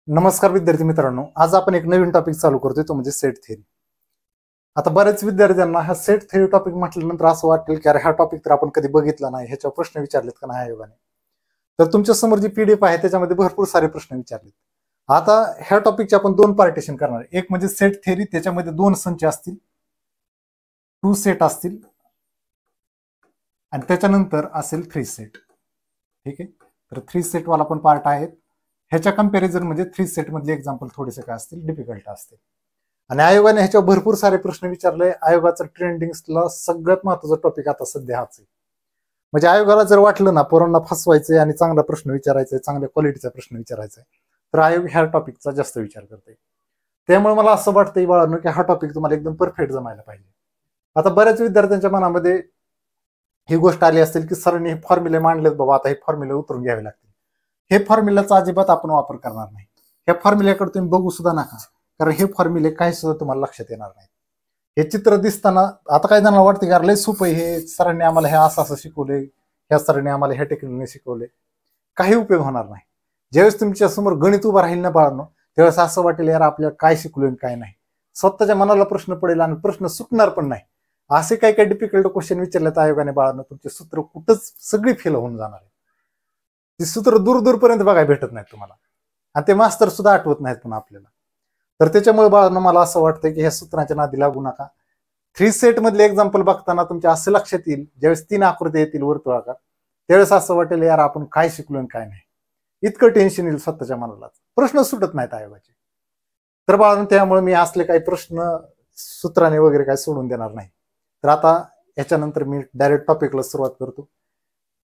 नमस्कार विद्यार्थी मित्रांनो, आज आपण एक नवीन टॉपिक चालू करतोय तो म्हणजे सेट थेरी. आता बऱ्याच विद्यार्थ्यांना हा सेट थेरी टॉपिक म्हटल्यानंतर असं वाटेल की अरे हा टॉपिक तर आपण कधी बघितला नाही, ह्याच्यावर प्रश्न विचारलेत का नाही आयोगाने. तर तुमच्या समोर जी पीडीएफ आहे त्याच्यामध्ये भरपूर सारे प्रश्न विचारलेत. आता ह्या टॉपिकचे आपण दोन पार्टिशन करणार. एक म्हणजे सेट थेरी, त्याच्यामध्ये दोन संच असतील, टू सेट असतील, आणि त्याच्यानंतर असेल थ्री सेट. ठीक आहे, तर थ्री सेट वाला पण पार्ट आहे. ह्याच्या कम्पॅरिझन म्हणजे थ्री सेट मधले एक्झाम्पल थोडेसे काय असतील, डिफिकल्ट असतील. आणि आयोगाने ह्याच्यावर भरपूर सारे प्रश्न विचारले. आयोगाचं ट्रेंडिंगला सगळ्यात महत्वाचा टॉपिक आता सध्या हाच आहे. म्हणजे आयोगाला जर वाटलं ना पोरांना फसवायचंय आणि चांगला प्रश्न विचारायचा, चांगल्या क्वालिटीचा प्रश्न विचारायचा, तर आयोग ह्या टॉपिकचा जास्त विचार करते. त्यामुळे मला असं वाटतंय बाळांनो की हा टॉपिक तुम्हाला एकदम परफेक्ट जमायला पाहिजे. आता बऱ्याच विद्यार्थ्यांच्या मनामध्ये ही गोष्ट आली असेल की सरांनी हे फॉर्म्युले मांडलेत बाबा, आता हे फॉर्म्युले उतरून घ्यावे लागतील. हे फॉर्म्युलाचा अजिबात आपण वापर करणार नाही. ह्या फॉर्म्युल्याकडे तुम्ही बघू सुद्धा नका, कारण हे फॉर्म्युले काही सुद्धा तुम्हाला लक्षात येणार नाही. हे चित्र दिसताना आता काही जणांना वाटते की लय सोपं आहे, हे सरांनी आम्हाला हे असं असं शिकवले, ह्या सरांनी आम्हाला ह्या टेक्निकने शिकवले. काही उपयोग होणार नाही. ज्यावेळेस तुमच्या समोर गणित उभं राहील ना बाळांनो, त्यावेळेस असं वाटेल यार आपल्याला काय शिकलोय आणि काय नाही. स्वतःच्या मनाला प्रश्न पडेल आणि प्रश्न सुटणार पण नाही. असे काही काही डिफिकल्ट क्वेश्चन विचारलेत आयोगाने बाळांनो, तुमचे सूत्र कुठंच सगळी फेल होऊन जाणार आहे. ती सूत्र दूर दूरपर्यंत बघायला भेटत नाहीत तुम्हाला, आणि ते मास्तर सुद्धा आठवत नाहीत पुन्हा आपल्याला. तर त्याच्यामुळे बाळांनो मला असं वाटतं की ह्या सूत्रांच्या नादी लागू नका. थ्री सेट मधले एक्झाम्पल बघताना तुमच्या असं लक्षात येईल, ज्यावेळेस तीन आकृती येतील वर्तुळाकार, त्यावेळेस असं वाटेल यार आपण काय शिकलो आणि काय नाही. इतकं टेन्शन येईल स्वतःच्या मनाला, प्रश्न सुटत नाहीत आयोगाचे. तर बाळांनो त्यामुळे मी असले काही प्रश्न सूत्राने वगैरे काय सोडून देणार नाही. तर आता याच्यानंतर मी डायरेक्ट टॉपिकला सुरुवात करतो.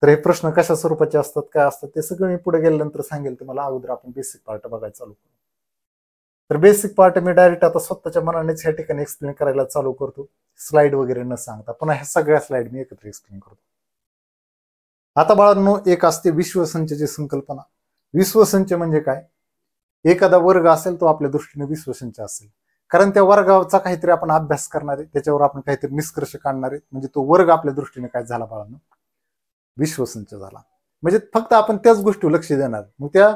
तर हे प्रश्न कशा स्वरूपाचे असतात, काय असतात, ते सगळं मी पुढे गेल्यानंतर सांगेल तुम्हाला. अगोदर आपण बेसिक पार्ट बघायला चालू करू. तर बेसिक पार्ट मी डायरेक्ट आता स्वतःच्या मनानेच ह्या ठिकाणी एक्सप्लेन करायला चालू करतो, स्लाइड वगैरे न सांगता. पुन्हा ह्या सगळ्या स्लाइड मी एकत्र एक्सप्लेन करतो. आता बाळांनो, एक असते विश्वसंचची संकल्पना. विश्वसंच म्हणजे काय? एखादा वर्ग असेल तो आपल्या दृष्टीने विश्वसंच असेल, कारण त्या वर्गाचा काहीतरी आपण अभ्यास करणार आहे, त्याच्यावर आपण काहीतरी निष्कर्ष काढणार आहे. म्हणजे तो वर्ग आपल्या दृष्टीने काय झाला बाळांनो, विश्वसंच झाला. म्हणजे फक्त आपण त्याच गोष्टीवर लक्ष देणार. मग त्या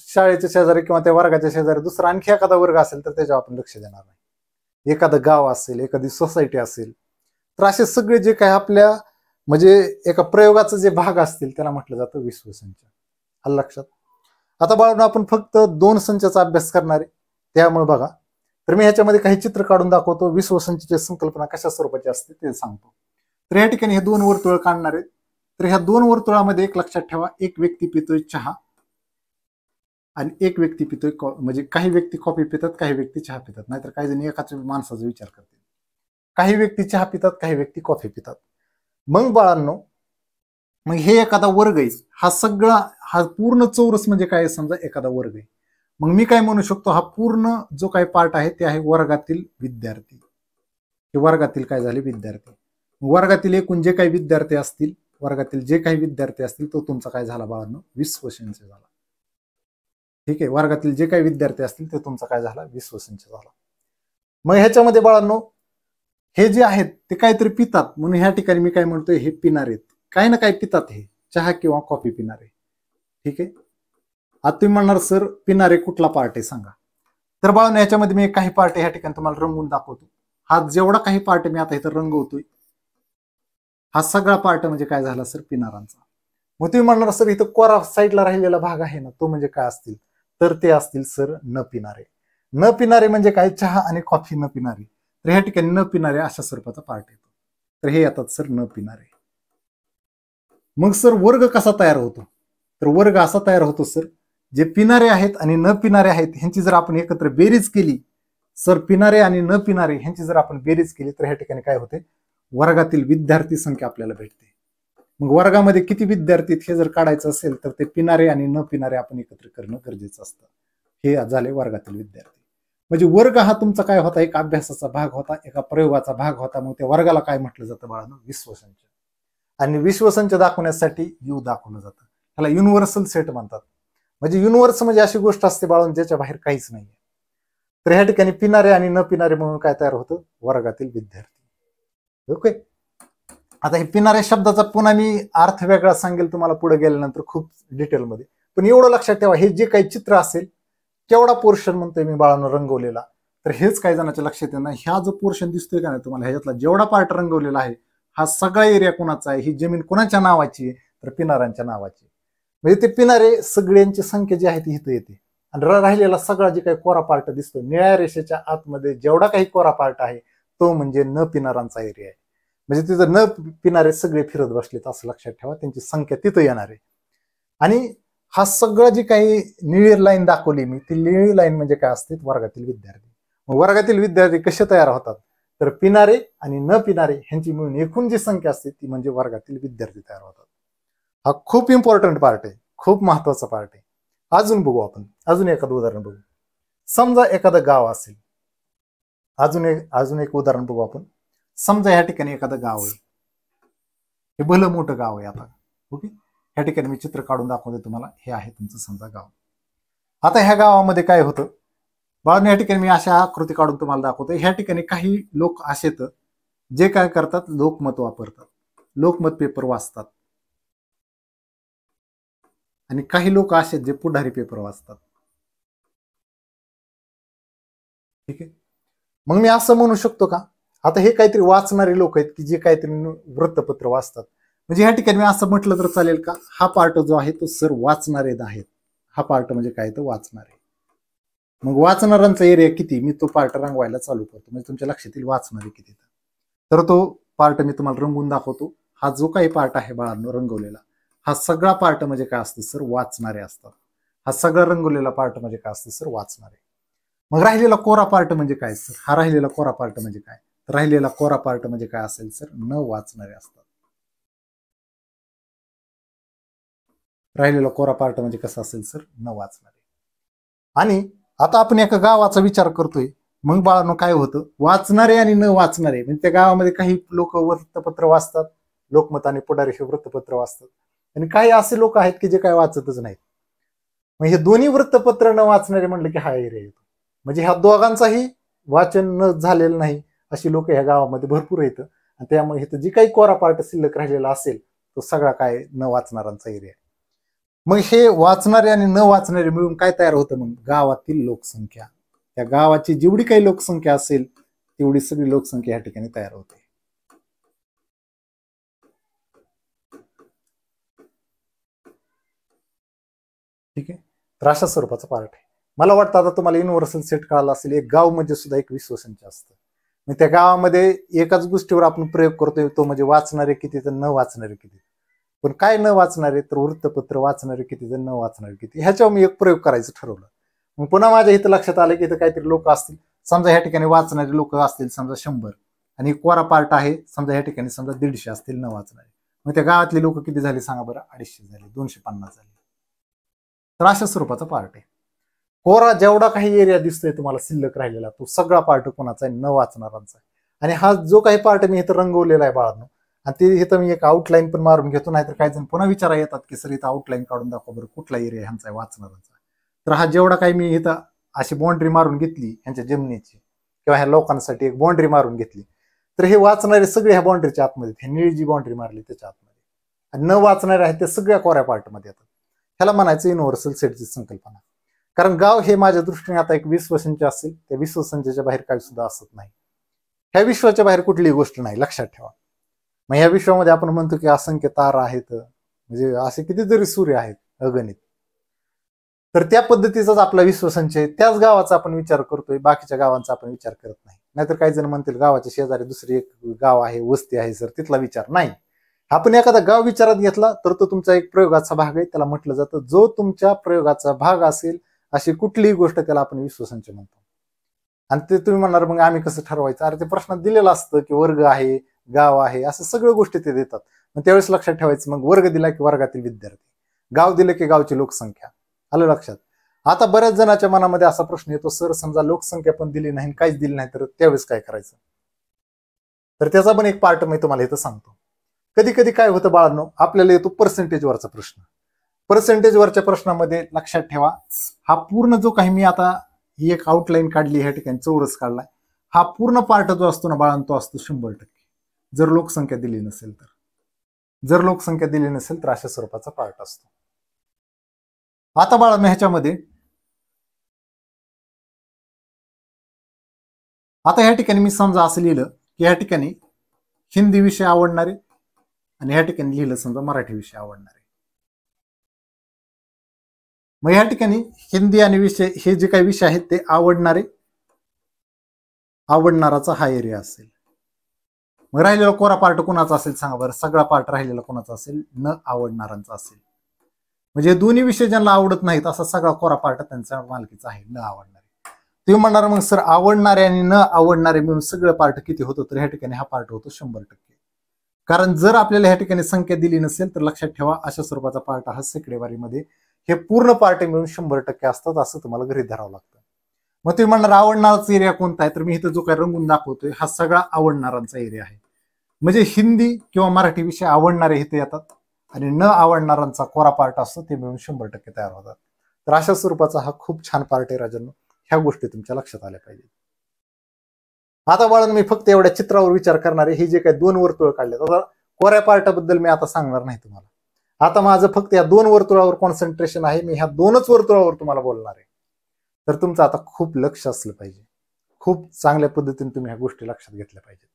शाळेच्या शेजारी किंवा त्या वर्गाच्या शेजारी दुसरा आणखी एखादा वर्ग असेल तर त्याच्यावर आपण लक्ष देणार नाही. एखादं गाव असेल, एखादी सोसायटी असेल, तर असे सगळे जे काही आपल्या म्हणजे एका प्रयोगाचे जे भाग असतील त्याला म्हटलं जातं विश्वसंच. आलं लक्षात? आता बाळांनो आपण फक्त दोन संचाचा अभ्यास करणार आहे. त्यामुळे बघा, तर मी ह्याच्यामध्ये काही चित्र काढून दाखवतो. विश्वसंचची संकल्पना कशा स्वरूपाची असते ते सांगतो. तर या ठिकाणी हे दोन वर्तुळ काढणार आहेत. तर ह्या दोन वर्तुळामध्ये एक लक्षात ठेवा, एक व्यक्ती पितोय चहा आणि एक व्यक्ती पितोय म्हणजे काही व्यक्ती कॉफी पितात, काही व्यक्ती चहा पितात. नाहीतर काही जण एकाच माणसाचा विचार करतील. काही व्यक्ती चहा पितात, काही व्यक्ती कॉफी पितात. मग बाळांनो, मग हे एखादा वर्ग आहे. हा सगळा हा पूर्ण चौरस म्हणजे काय, समजा एखादा वर्ग आहे. मग मी काय म्हणू शकतो, हा पूर्ण जो काही पार्ट आहे ते आहे वर्गातील विद्यार्थी. हे वर्गातील काय झाले, विद्यार्थी. वर्गातील एकूण जे काही विद्यार्थी असतील, वर्गातील जे काही विद्यार्थी असतील तो तुमचा काय झाला बाळांनो, विश्वसंच झाला. ठीक आहे, वर्गातील जे काही विद्यार्थी असतील ते तुमचा काय झाला, विश्वसंच झाला. मग ह्याच्यामध्ये बाळांनो हे जे आहेत ते काहीतरी पितात, म्हणून ह्या ठिकाणी मी काय म्हणतोय, हे पिणारे काही ना काही पितात, हे चहा किंवा कॉफी पिणारे. ठीक आहे, आता तुम्ही म्हणणार सर पिणारे कुठला पार्ट आहे सांगा. तर बाळांनो ह्याच्यामध्ये मी काही पार्ट ह्या ठिकाणी तुम्हाला रंगवून दाखवतो. हा जेवढा काही पार्ट मी आता इथं रंगवतोय, हा सगळा पार्ट म्हणजे काय झाला सर, पिणारांचा. मग तुम्ही म्हणणार सर इथं कोरा साईडला राहिलेला भाग आहे ना, तो म्हणजे काय असतील, तर ते असतील सर न पिणारे. न पिणारे म्हणजे काय, चहा आणि कॉफी न पिणारे. तर ह्या ठिकाणी न पिणारे अशा स्वरूपाचा पार्ट येतो. तर हे येतात सर न पिणारे. मग सर वर्ग कसा तयार होतो, तर वर्ग असा तयार होतो सर, जे पिणारे आहेत आणि न पिणारे आहेत ह्यांची जर आपण एकत्र बेरीज केली, सर पिणारे आणि न पिणारे ह्यांची जर आपण बेरीज केली तर ह्या ठिकाणी काय होते, वर्गातील विद्यार्थी संख्या आपल्याला भेटते. मग वर्गामध्ये किती विद्यार्थी हे जर काढायचं असेल तर ते पिणारे आणि न पिणारे आपण एकत्र करणं गरजेचं असतं. हे झाले वर्गातील विद्यार्थी. म्हणजे वर्ग हा तुमचा काय होता, एक अभ्यासाचा भाग होता, एका प्रयोगाचा भाग होता. मग त्या वर्गाला काय म्हटलं जातं बाळांनो, विश्वसंच. आणि विश्वसंच दाखवण्यासाठी यू दाखवलं जातं. त्याला युनिव्हर्सल सेट म्हणतात. म्हणजे युनिव्हर्स म्हणजे अशी गोष्ट असते बाळांनो ज्याच्या बाहेर काहीच नाही. तर ह्या ठिकाणी पिणारे आणि न पिणारे म्हणून काय तयार होतं, वर्गातील विद्यार्थी. ओके, आता हे पिणाऱ्या शब्दाचा पुन्हा मी अर्थ वेगळा सांगेल तुम्हाला पुढे गेल्यानंतर खूप डिटेलमध्ये. पण एवढं लक्षात ठेवा, हे जे काही चित्र असेल केवढा पोर्शन म्हणतोय मी बाळांनो रंगवलेला, तर हेच काही जणांच्या लक्षात येत नाही. ह्या जो पोर्शन दिसतोय का नाही तुम्हाला, ह्याच्यातला जेवढा पार्ट रंगवलेला आहे हा सगळा एरिया कोणाचा आहे, ही जमीन कोणाच्या नावाची आहे, तर पिनाऱ्यांच्या नावाची. म्हणजे ते पिनारे सगळ्यांची संख्या जी आहे ती इथं येते. आणि राहिलेला सगळा जे काही कोरा पार्ट दिसतो निळ्या रेषेच्या आतमध्ये जेवढा काही कोरा पार्ट आहे तो म्हणजे न पिनारांचा एरिया आहे. म्हणजे तिथं न पिणारे सगळे फिरत बसलेत असं लक्षात ठेवा, त्यांची संख्या तिथं येणार आहे. आणि हा सगळं जी काही निळी लाईन दाखवली मी, ती निळी लाईन म्हणजे काय असते, वर्गातील विद्यार्थी. वर्गातील विद्यार्थी कसे तयार होतात, तर पिणारे आणि न पिणारे ह्यांची मिळून एकूण जी संख्या असते ती म्हणजे वर्गातील विद्यार्थी तयार होतात. हा खूप इम्पॉर्टंट पार्ट आहे, खूप महत्वाचा पार्ट आहे. अजून बघू आपण, अजून एखादं उदाहरण बघू. समजा एखादं गाव असेल, अजून एक उदाहरण बघू आपण. समजा या ठिकाणी एखादं गाव आहे, हे भलं मोठं गाव आहे. आता ओके, या ठिकाणी मी चित्र काढून दाखवते तुम्हाला. हे आहे तुमचं समजा गाव. आता ह्या गावामध्ये काय होतं बाळांनो, या ठिकाणी मी अशा आकृती काढून तुम्हाला दाखवतो. ह्या ठिकाणी काही लोक असे जे काय करतात, लोकमत वापरतात, लोकमत पेपर वाचतात. आणि काही लोक असे जे पुढारी पेपर वाचतात. ठीक आहे, मग मी असं म्हणू शकतो का, आता हे काहीतरी वाचणारे लोक आहेत की जे काहीतरी वृत्तपत्र वाचतात. म्हणजे या ठिकाणी मी असं म्हटलं तर चालेल का, हा पार्ट जो आहे तो सर वाचणारे आहेत. हा पार्ट म्हणजे काय, तर वाचणारे. मग वाचणाऱ्यांचा एरिया किती, मी तो पार्ट रंगवायला चालू करतो. म्हणजे तुमच्या लक्षात येईल वाचणारे किती. तर तो पार्ट मी तुम्हाला रंगवून दाखवतो. हा जो काही पार्ट आहे बाळांनो रंगवलेला, हा सगळा पार्ट म्हणजे काय असतं सर, वाचणारे असतात. हा सगळा रंगवलेला पार्ट म्हणजे काय असतं सर, वाचणारे. मग राहिलेला कोरा पार्ट म्हणजे काय सर, हा राहिलेला कोरा पार्ट म्हणजे काय, राहिलेला कोरा पार्ट म्हणजे काय असेल सर, न वाचणारे असतात. राहिलेला कोरा पार्ट म्हणजे कसं असेल सर, न वाचणारे. आणि आता आपण एका गावाचा विचार करतोय. मग बाळांनो काय होतं, वाचणारे आणि न वाचणारे, म्हणजे त्या गावामध्ये काही लोक वृत्तपत्र वाचतात, लोकमत आणि पुढारी हे वृत्तपत्र वाचतात, आणि काही असे लोक आहेत की जे काय वाचतच नाहीत. मग हे दोन्ही वृत्तपत्र न वाचणारे म्हणलं की हा एरिया येतो. म्हणजे ह्या दोघांचाही वाचन न झालेलं नाही अशी लोक ह्या गावामध्ये भरपूर येतं. आणि त्यामुळे इथं जी काही कोरा पार्ट शिल्लक राहिलेला असेल तो सगळा काय न वाचणाऱ्यांचा एरिया. मग हे वाचणारे आणि न वाचणारे मिळून काय तयार होतं, मग गावातील लोकसंख्या. त्या गावाची जेवढी काही लोकसंख्या असेल तेवढी सगळी लोकसंख्या या ठिकाणी तयार होते. ठीक आहे, तर अशा स्वरूपाचा पार्ट आहे. मला वाटतं आता तुम्हाला युनिव्हर्सल सेट कळाला असेल. एक गाव म्हणजे सुद्धा एक विश्वसंख्या असतं. मग त्या गावामध्ये एकाच गोष्टीवर आपण प्रयोग करतोय, तो म्हणजे वाचणारे किती तर न वाचणारे किती. पण काय न वाचणारे, तर वृत्तपत्र वाचणारे किती तर न वाचणारे किती, ह्याच्यावर मी एक प्रयोग करायचं ठरवलं. मग पुन्हा माझ्या इथं लक्षात आलं की इथं काहीतरी लोक असतील. समजा ह्या ठिकाणी वाचणारे लोक असतील समजा 100, आणि कोरा पार्ट आहे समजा ह्या ठिकाणी समजा 150 असतील न वाचणारे. मग त्या गावातले लोक किती झाले सांगा बरं, 250 झाले, 250 झाले. तर अशा स्वरूपाचा पार्ट आहे. कोरा जेवढा काही एरिया दिसतोय तुम्हाला शिल्लक राहिलेला, तो सगळा पार्ट कोणाचा आहे, न वाचणारांचा आहे. आणि हा जो काही पार्ट मी इथं रंगवलेला आहे बाळांनो, आणि ते इथं मी एक आउटलाईन पण मारून घेतो. नाहीतर काही जण पुन्हा विचारा येतात की सर इथं आउटलाईन काढून दाखवा बरं कुठला एरिया ह्यांचा आहे वाचणारांचा. तर हा जेवढा काही मी इथं अशी बाउंड्री मारून घेतली ह्यांच्या जमिनीची, किंवा ह्या लोकांसाठी एक बाउंड्री मारून घेतली, तर हे वाचणारे सगळे ह्या बाउंड्रीच्या आतमध्ये, ह्या निळी जी बाउंड्री मारली त्याच्या आतमध्ये, आणि न वाचणारे आहेत ते सगळ्या कोऱ्या पार्टमध्ये येतात. ह्याला म्हणायचं युनिव्हर्सल सेटची संकल्पना. कारण गाव हे माझ्या दृष्टीने आता एक विश्वसंख्या असेल, त्या विश्वसंख्येच्या बाहेर काही सुद्धा असत नाही. ह्या विश्वाच्या बाहेर कुठलीही गोष्ट नाही, लक्षात ठेवा. मग ह्या विश्वामध्ये आपण म्हणतो की असंख्य तारा आहेत, म्हणजे असे कितीतरी सूर्य आहेत अगणित. तर त्या पद्धतीचाच आपला विश्वसंच आहे. त्याच गावाचा आपण विचार करतोय, बाकीच्या गावांचा आपण विचार करत नाही. नाहीतर काही जण म्हणतील गावाच्या शेजारी दुसरी एक गाव आहे, वस्ती आहे सर, तिथला विचार नाही. आपण एखादा गाव विचारात घेतला तर तो तुमचा एक प्रयोगाचा भाग आहे. त्याला म्हटलं जातं जो तुमच्या प्रयोगाचा भाग असेल अशी कुठलीही गोष्ट त्याला आपण विश्वसंच म्हणतो. आणि ते तुम्ही म्हणणार मग आम्ही कसं ठरवायचं, अरे ते प्रश्नात दिलेलं असतं की वर्ग आहे, गाव आहे, असं सगळ्या गोष्टी ते देतात. मग त्यावेळेस लक्षात ठेवायचं, मग वर्ग दिला की वर्गातील विद्यार्थी, गाव दिले की गावची लोकसंख्या. आलं लक्षात. आता बऱ्याच जणांच्या मनामध्ये असा प्रश्न येतो, सर समजा लोकसंख्या पण दिली नाही, काहीच दिली नाही, तर त्यावेळेस काय करायचं. तर त्याचा पण एक पार्ट मी तुम्हाला इथं सांगतो. कधी कधी काय होतं बाळांनो, आपल्याला येतो पर्सेंटेजवरचा प्रश्न. पर्सेंटेजवरच्या प्रश्नामध्ये लक्षात ठेवा, हा पूर्ण जो काही मी आता ही एक आउटलाईन काढली, ह्या ठिकाणी चौरस काढलाय, हा पूर्ण पार्ट जो असतो ना बाळांनो, तो असतो 100%. जर लोकसंख्या दिली नसेल तर, जर लोकसंख्या दिली नसेल तर अशा स्वरूपाचा पार्ट असतो. आता बाळांनो ह्याच्यामध्ये आता ह्या ठिकाणी मी समजा असं लिहिलं की ह्या ठिकाणी हिंदी विषय आवडणारे आणि ह्या ठिकाणी लिहिलं समजा मराठी विषय आवडणारे. मग ह्या ठिकाणी हिंदी आणि विषय हे जे काही विषय आहेत ते आवडणारे आवडणाराचा हा एरिया असेल. मग राहिलेला कोरा पार्ट कोणाचा असेल सांगा बरं. सगळा पार्ट राहिलेला कोणाचा असेल? न आवडणारांचा असेल. म्हणजे दोन्ही विषय ज्यांना आवडत नाहीत असा सगळा कोरा पार्ट त्यांच्या मालकीचा आहे, न आवडणारे. तुम्ही म्हणणार मग सर आवडणारे आणि न आवडणारे मिळून सगळं पार्ट किती होतं? तर ह्या ठिकाणी हा पार्ट होतो 100%. कारण जर आपल्याला ह्या ठिकाणी संख्या दिली नसेल तर लक्षात ठेवा अशा स्वरूपाचा पार्ट हा सेकडेवारीमध्ये हे पूर्ण पार्ट मिळून 100% असतात असं तुम्हाला गृहीत धरावं लागतं. मग तुम्ही म्हणणार आवडणाराचा एरिया कोणता आहे? तर मी इथं जो काही रंगून दाखवतोय हा सगळा आवडणारांचा एरिया आहे. म्हणजे हिंदी किंवा मराठी विषय आवडणारे इथे येतात आणि न आवडणारांचा कोरा पार्ट असतो ते मिळून 100% तयार होतात. तर अशा स्वरूपाचा हा खूप छान पार्ट आहे राजांनो. ह्या गोष्टी तुमच्या लक्षात आल्या पाहिजे. आता बाळांनो मी फक्त एवढ्या चित्रावर विचार करणारे हे जे काही 2 वर्तुळ काढले, आता कोऱ्या पार्टाबद्दल मी आता सांगणार नाही तुम्हाला. आता माझं फक्त या 2 वर्तुळावर कॉन्सन्ट्रेशन आहे. मी ह्या 2च वर्तुळावर तुम्हाला बोलणार आहे. तर तुमचं आता खूप लक्ष असलं पाहिजे. खूप चांगल्या पद्धतीने तुम्ही ह्या गोष्टी लक्षात घेतल्या पाहिजेत.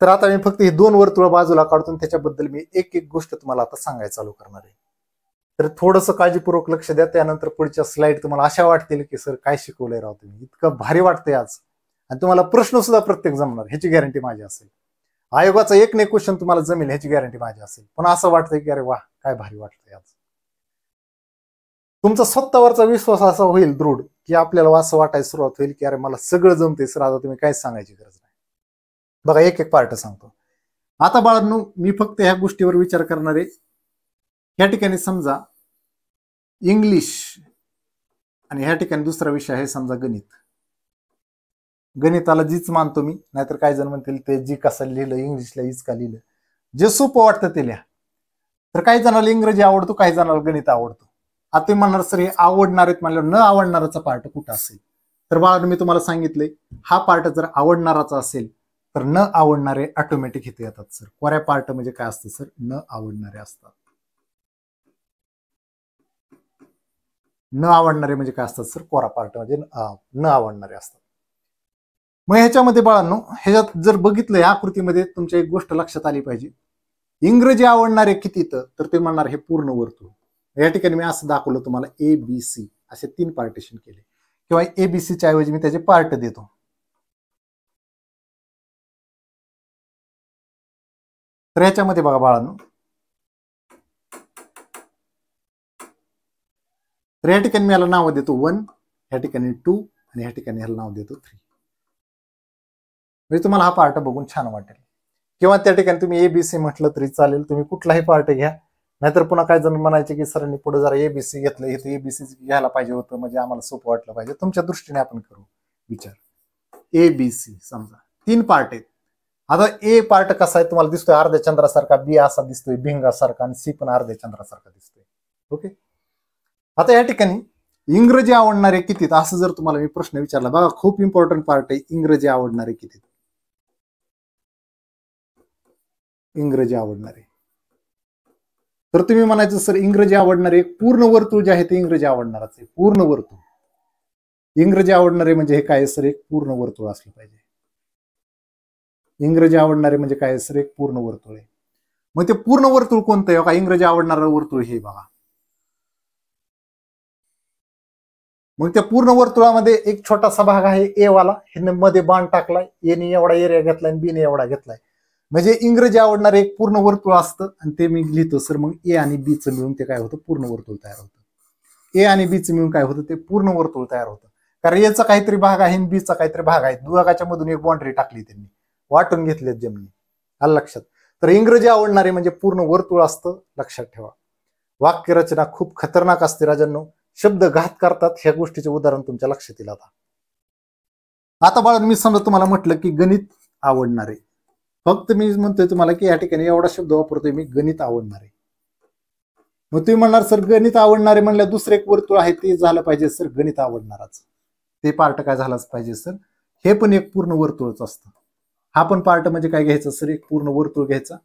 तर आता मी फक्त ही 2 वर्तुळ बाजूला काढतो त्याच्याबद्दल मी एक एक गोष्ट तुम्हाला आता सांगायला चालू करणार आहे. तर थोडंसं काळजीपूर्वक लक्ष द्या. त्यानंतर पुढच्या स्लाइड तुम्हाला अशा वाटतील की सर काय शिकवलंय राव तुम्ही, इतकं भारी वाटतंय आज. आणि तुम्हाला प्रश्न सुद्धा प्रत्येक जमणार ह्याची गॅरंटी माझी असेल. आयोगाचा एक नाही क्वेश्चन तुम्हाला जमेल ह्याची गॅरंटी माझी असेल. पण असं वाटतंय की अरे वा काय भारी वाटतंय आज. तुमचा स्वतःवरचा विश्वास असा होईल दृढ की आपल्याला असं वाटायला सुरुवात होईल की अरे मला सगळं जमतंय सर, आता तुम्ही काहीच सांगायची गरज नाही. बघा एक एक पार्ट सांगतो. आता बाळांनो मी फक्त ह्या गोष्टीवर विचार करणार आहे. ह्या ठिकाणी समजा इंग्लिश आणि ह्या ठिकाणी दुसरा विषय आहे समजा गणित. गणिताला जीच मानतो मी, नाहीतर काही जण म्हणतील ते जी कसं लिहिलं इंग्लिशला ईच का लिहिलं. जे सोपं वाटतं ते लिहा. तर काही जणाला इंग्रजी आवडतो, काही जणाला गणित आवडतो. आता तुम्ही म्हणणार सर हे आवडणार आहेत म्हणल्यावर न आवडणाराचा पार्ट कुठं असेल? तर बाळांनो मी तुम्हाला सांगितलंय हा पार्ट जर आवडणाराचा असेल तर न आवडणारे ऑटोमॅटिक इथे येतात सर. कोऱ्या पार्ट म्हणजे काय असतं सर? न आवडणारे असतात. न आवडणारे म्हणजे काय असतात सर? कोरा पार्ट म्हणजे न आवडणारे असतात. मग ह्याच्यामध्ये बाळांनो ह्याच्यात जर बघितलं या आकृतीमध्ये तुमच्या एक गोष्ट लक्षात आली पाहिजे. इंग्रजी आवडणारे किती तर ते म्हणणार हे पूर्ण वर्तुळ. या ठिकाणी मी असं दाखवलं तुम्हाला ABC असे 3 पार्टिशन केले किंवा ABCच्या ऐवजी मी त्याचे पार्ट देतो. तर ह्याच्यामध्ये बघा बाळांनो तर या ठिकाणी मी याला नाव देतो 1, ह्या ठिकाणी 2 आणि ह्या ठिकाणी ह्याला नाव देतो 3. म्हणजे तुम्हाला हा पार्ट बघून छान वाटेल. किंवा त्या ठिकाणी तुम्ही ABC म्हटलं तरी चालेल, तुम्ही कुठलाही पार्ट घ्या. नाहीतर पुन्हा काय जण म्हणायचे की सरांनी पुढे जरा ABC घेतलं, इथे ABC घ्यायला पाहिजे होतं म्हणजे आम्हाला सोपं वाटलं पाहिजे. तुमच्या दृष्टीने आपण करू विचार. ABC समजा 3 पार्ट आहेत. आता A पार्ट कसा आहे तुम्हाला दिसतोय अर्ध्या चंद्रासारखा, B असा दिसतोय भिंगासारखा आणि C पण अर्ध्या चंद्रासारखा दिसतोय. ओके. आता या ठिकाणी इंग्रजी आवडणारे किती असं जर तुम्हाला मी प्रश्न विचारला, बघा खूप इम्पॉर्टंट पार्ट आहे. इंग्रजी आवडणारे किती? इंग्रजी आवडणारे तर तुम्ही म्हणायचं सर इंग्रजी आवडणारे पूर्ण वर्तुळ जे आहे ते इंग्रजी आवडणारच आहे. पूर्ण वर्तुळ इंग्रजी आवडणारे म्हणजे हे काय सर? एक पूर्ण वर्तुळ असलं पाहिजे. इंग्रजी आवडणारे म्हणजे काय सर? एक पूर्ण वर्तुळ आहे. मग ते पूर्ण वर्तुळ कोणतं आहे? बघा इंग्रजी आवडणारं वर्तुळ हे बघा. मग त्या पूर्ण वर्तुळामध्ये एक छोटासा भाग आहे ए वाला, ह्याने मध्ये बाण टाकलाय, एने एवढा एरिया घेतलाय आणि बीने एवढा घेतलाय. म्हणजे इंग्रजी आवडणारे एक पूर्ण वर्तुळ असतं आणि ते मी लिहितो सर. मग ए आणि बीचं मिळून ते काय होतं? पूर्ण वर्तुळ तयार होतं. ए आणि बीचं मिळून काय होतं? ते पूर्ण वर्तुळ तयार होतं. कारण एचा काहीतरी भाग आहे आणि बीचा काहीतरी भाग आहे, दोघाच्या मधून एक बाउंड्री टाकली त्यांनी, वाटून घेतलेत जमिनी. आलं लक्षात? तर इंग्रजी आवडणारे म्हणजे पूर्ण वर्तुळ असतं. लक्षात ठेवा. वाक्यरचना खूप खतरनाक असते राजांनो. शब्द घात करतात. ह्या गोष्टीचे उदाहरण तुमच्या लक्षात येईल. आता बाळा मी समजा तुम्हाला म्हटलं की गणित आवडणारे, फक्त मी म्हणतोय तुम्हाला की या ठिकाणी एवढा शब्द वापरतोय मी, गणित आवडणारे. मग तुम्ही म्हणणार सर गणित आवडणारे म्हणल्या दुसरे एक वर्तुळ आहे ते झालं पाहिजे सर गणित आवडणाराच. ते पार्ट काय झालाच पाहिजे सर? हे पण एक पूर्ण वर्तुळच असतं. हा पण पार्ट म्हणजे काय घ्यायचं सर? एक पूर्ण वर्तुळ घ्यायचा.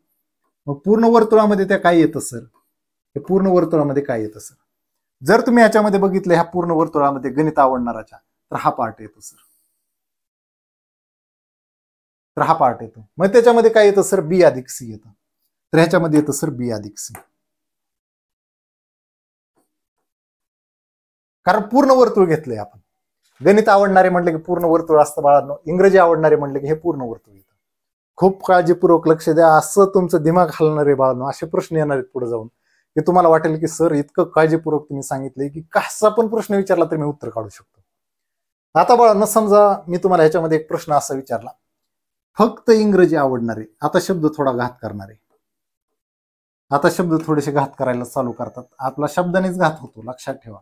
मग पूर्ण वर्तुळामध्ये त्या काय येतं सर? हे पूर्ण वर्तुळामध्ये काय येतं सर? जर तुम्ही याच्यामध्ये बघितलं ह्या पूर्ण वर्तुळामध्ये गणित आवडणाराच्या, तर हा पार्ट येतो सर. तर हा पार्ट येतो. मग त्याच्यामध्ये काय येतं सर, बी अधिक सी येतं. तर ह्याच्यामध्ये येतं सर बी अधिक सी. कारण पूर्ण वर्तुळ घेतलंय आपण. गणित आवडणारे म्हटले की पूर्ण वर्तुळ असतं बाळांनो, इंग्रजी आवडणारे म्हटले की हे पूर्ण वर्तुळ येतं. खूप काळजीपूर्वक लक्ष द्या, असं तुमचं दिमाग हलणार आहे बाळांनो. असे प्रश्न येणार आहेत पुढे जाऊन की तुम्हाला वाटेल की सर इतकं काळजीपूर्वक तुम्ही सांगितलंय की कसा पण प्रश्न विचारला तर मी उत्तर काढू शकतो. आता बाळांनो समजा मी तुम्हाला ह्याच्यामध्ये एक प्रश्न असा विचारला, फक्त इंग्रजी आवडणारे, आता शब्द थोडा घात करणारे, आता शब्द थोडेसे घात करायला चालू करतात. आपला शब्दानेच घात होतो, लक्षात ठेवा.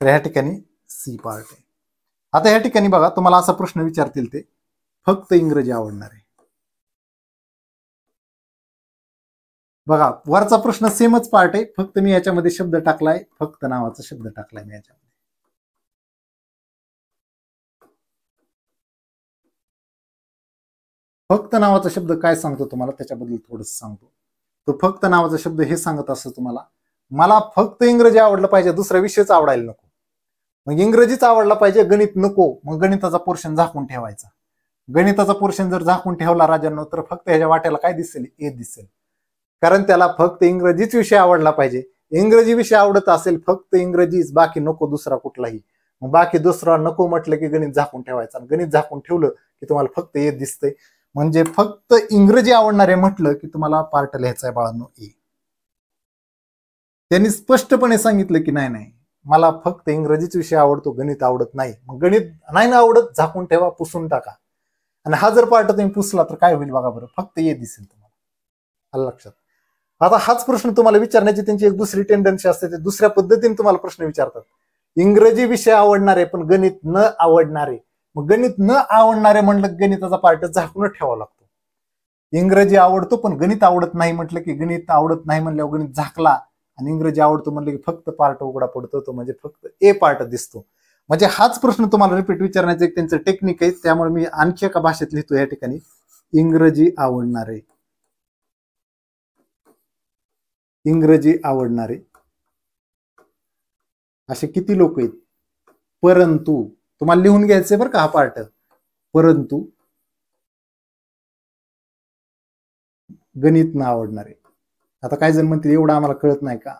तर ह्या ठिकाणी सी पार्ट आहे. आता ह्या ठिकाणी बघा तुम्हाला असा प्रश्न विचारतील ते फक्त इंग्रजी आवडणारे. बघा वरचा प्रश्न सेमच पार्ट आहे, फक्त मी याच्यामध्ये शब्द टाकलाय, फक्त नावाचा शब्द टाकलाय मी याच्यामध्ये. फक्त नावाचा शब्द काय सांगतो तुम्हाला त्याच्याबद्दल थोडंसं सांगतो. तो फक्त नावाचा शब्द हे सांगत असतो तुम्हाला, मला फक्त इंग्रजी आवडलं पाहिजे, दुसरा विषयच आवडायला नको. मग इंग्रजीच आवडला पाहिजे, गणित नको, मग गणिताचा पोर्शन झाकून ठेवायचा. गणिताचा पोर्शन जर झाकून ठेवला राजांनो तर फक्त ह्याच्या वाट्याला काय दिसेल, ए दिसेल. कारण त्याला फक्त इंग्रजीच विषय आवडला पाहिजे. इंग्रजी विषय आवडत असेल, फक्त इंग्रजीच, बाकी नको दुसरा कुठलाही. मग बाकी दुसरा नको म्हटलं की गणित झाकून ठेवायचं. गणित झाकून ठेवलं की तुम्हाला फक्त ए दिसतंय. म्हणजे फक्त इंग्रजी आवडणारे म्हटलं की तुम्हाला पार्ट लिहायचा आहे बाळांनो ए. त्यांनी स्पष्टपणे सांगितलं की नाही नाही मला फक्त इंग्रजीच विषय आवडतो, गणित आवडत नाही. मग गणित नाही ना आवडत, झाकून ठेवा, पुसून टाका. आणि हा जर पार्ट तुम्ही पुसला तर काय होईल बघा बरं, फक्त ए दिसेल तुम्हाला. आलं लक्षात. आता हाच प्रश्न तुम्हाला विचारण्याची त्यांची एक दुसरी टेंडन्सी असते, ते दुसऱ्या पद्धतीने तुम्हाला प्रश्न विचारतात. इंग्रजी विषय आवडणारे पण गणित न आवडणारे. मग गणित न आवडणारे म्हणलं गणिताचा पार्ट झाकून ठेवावा लागतो. इंग्रजी आवडतो पण गणित आवडत नाही म्हटलं की गणित आवडत नाही म्हणल्यावर गणित झाकला, आणि इंग्रजी आवडतो म्हणलं की फक्त पार्ट उघडा पडतो, तो म्हणजे फक्त ए पार्ट दिसतो. म्हणजे हाच प्रश्न तुम्हाला रिपीट विचारण्याचं एक त्यांचं टेक्निक आहे. त्यामुळे मी आणखी एका भाषेत लिहितो या ठिकाणी, इंग्रजी आवडणारे, इंग्रजी आवडणारे असे किती लोक आहेत. परंतु तुम्हाला लिहून घ्यायचंय बरं का हा पार्ट, परंतु गणित न आवडणारे. आता काही जण म्हणतील एवढं आम्हाला कळत नाही का.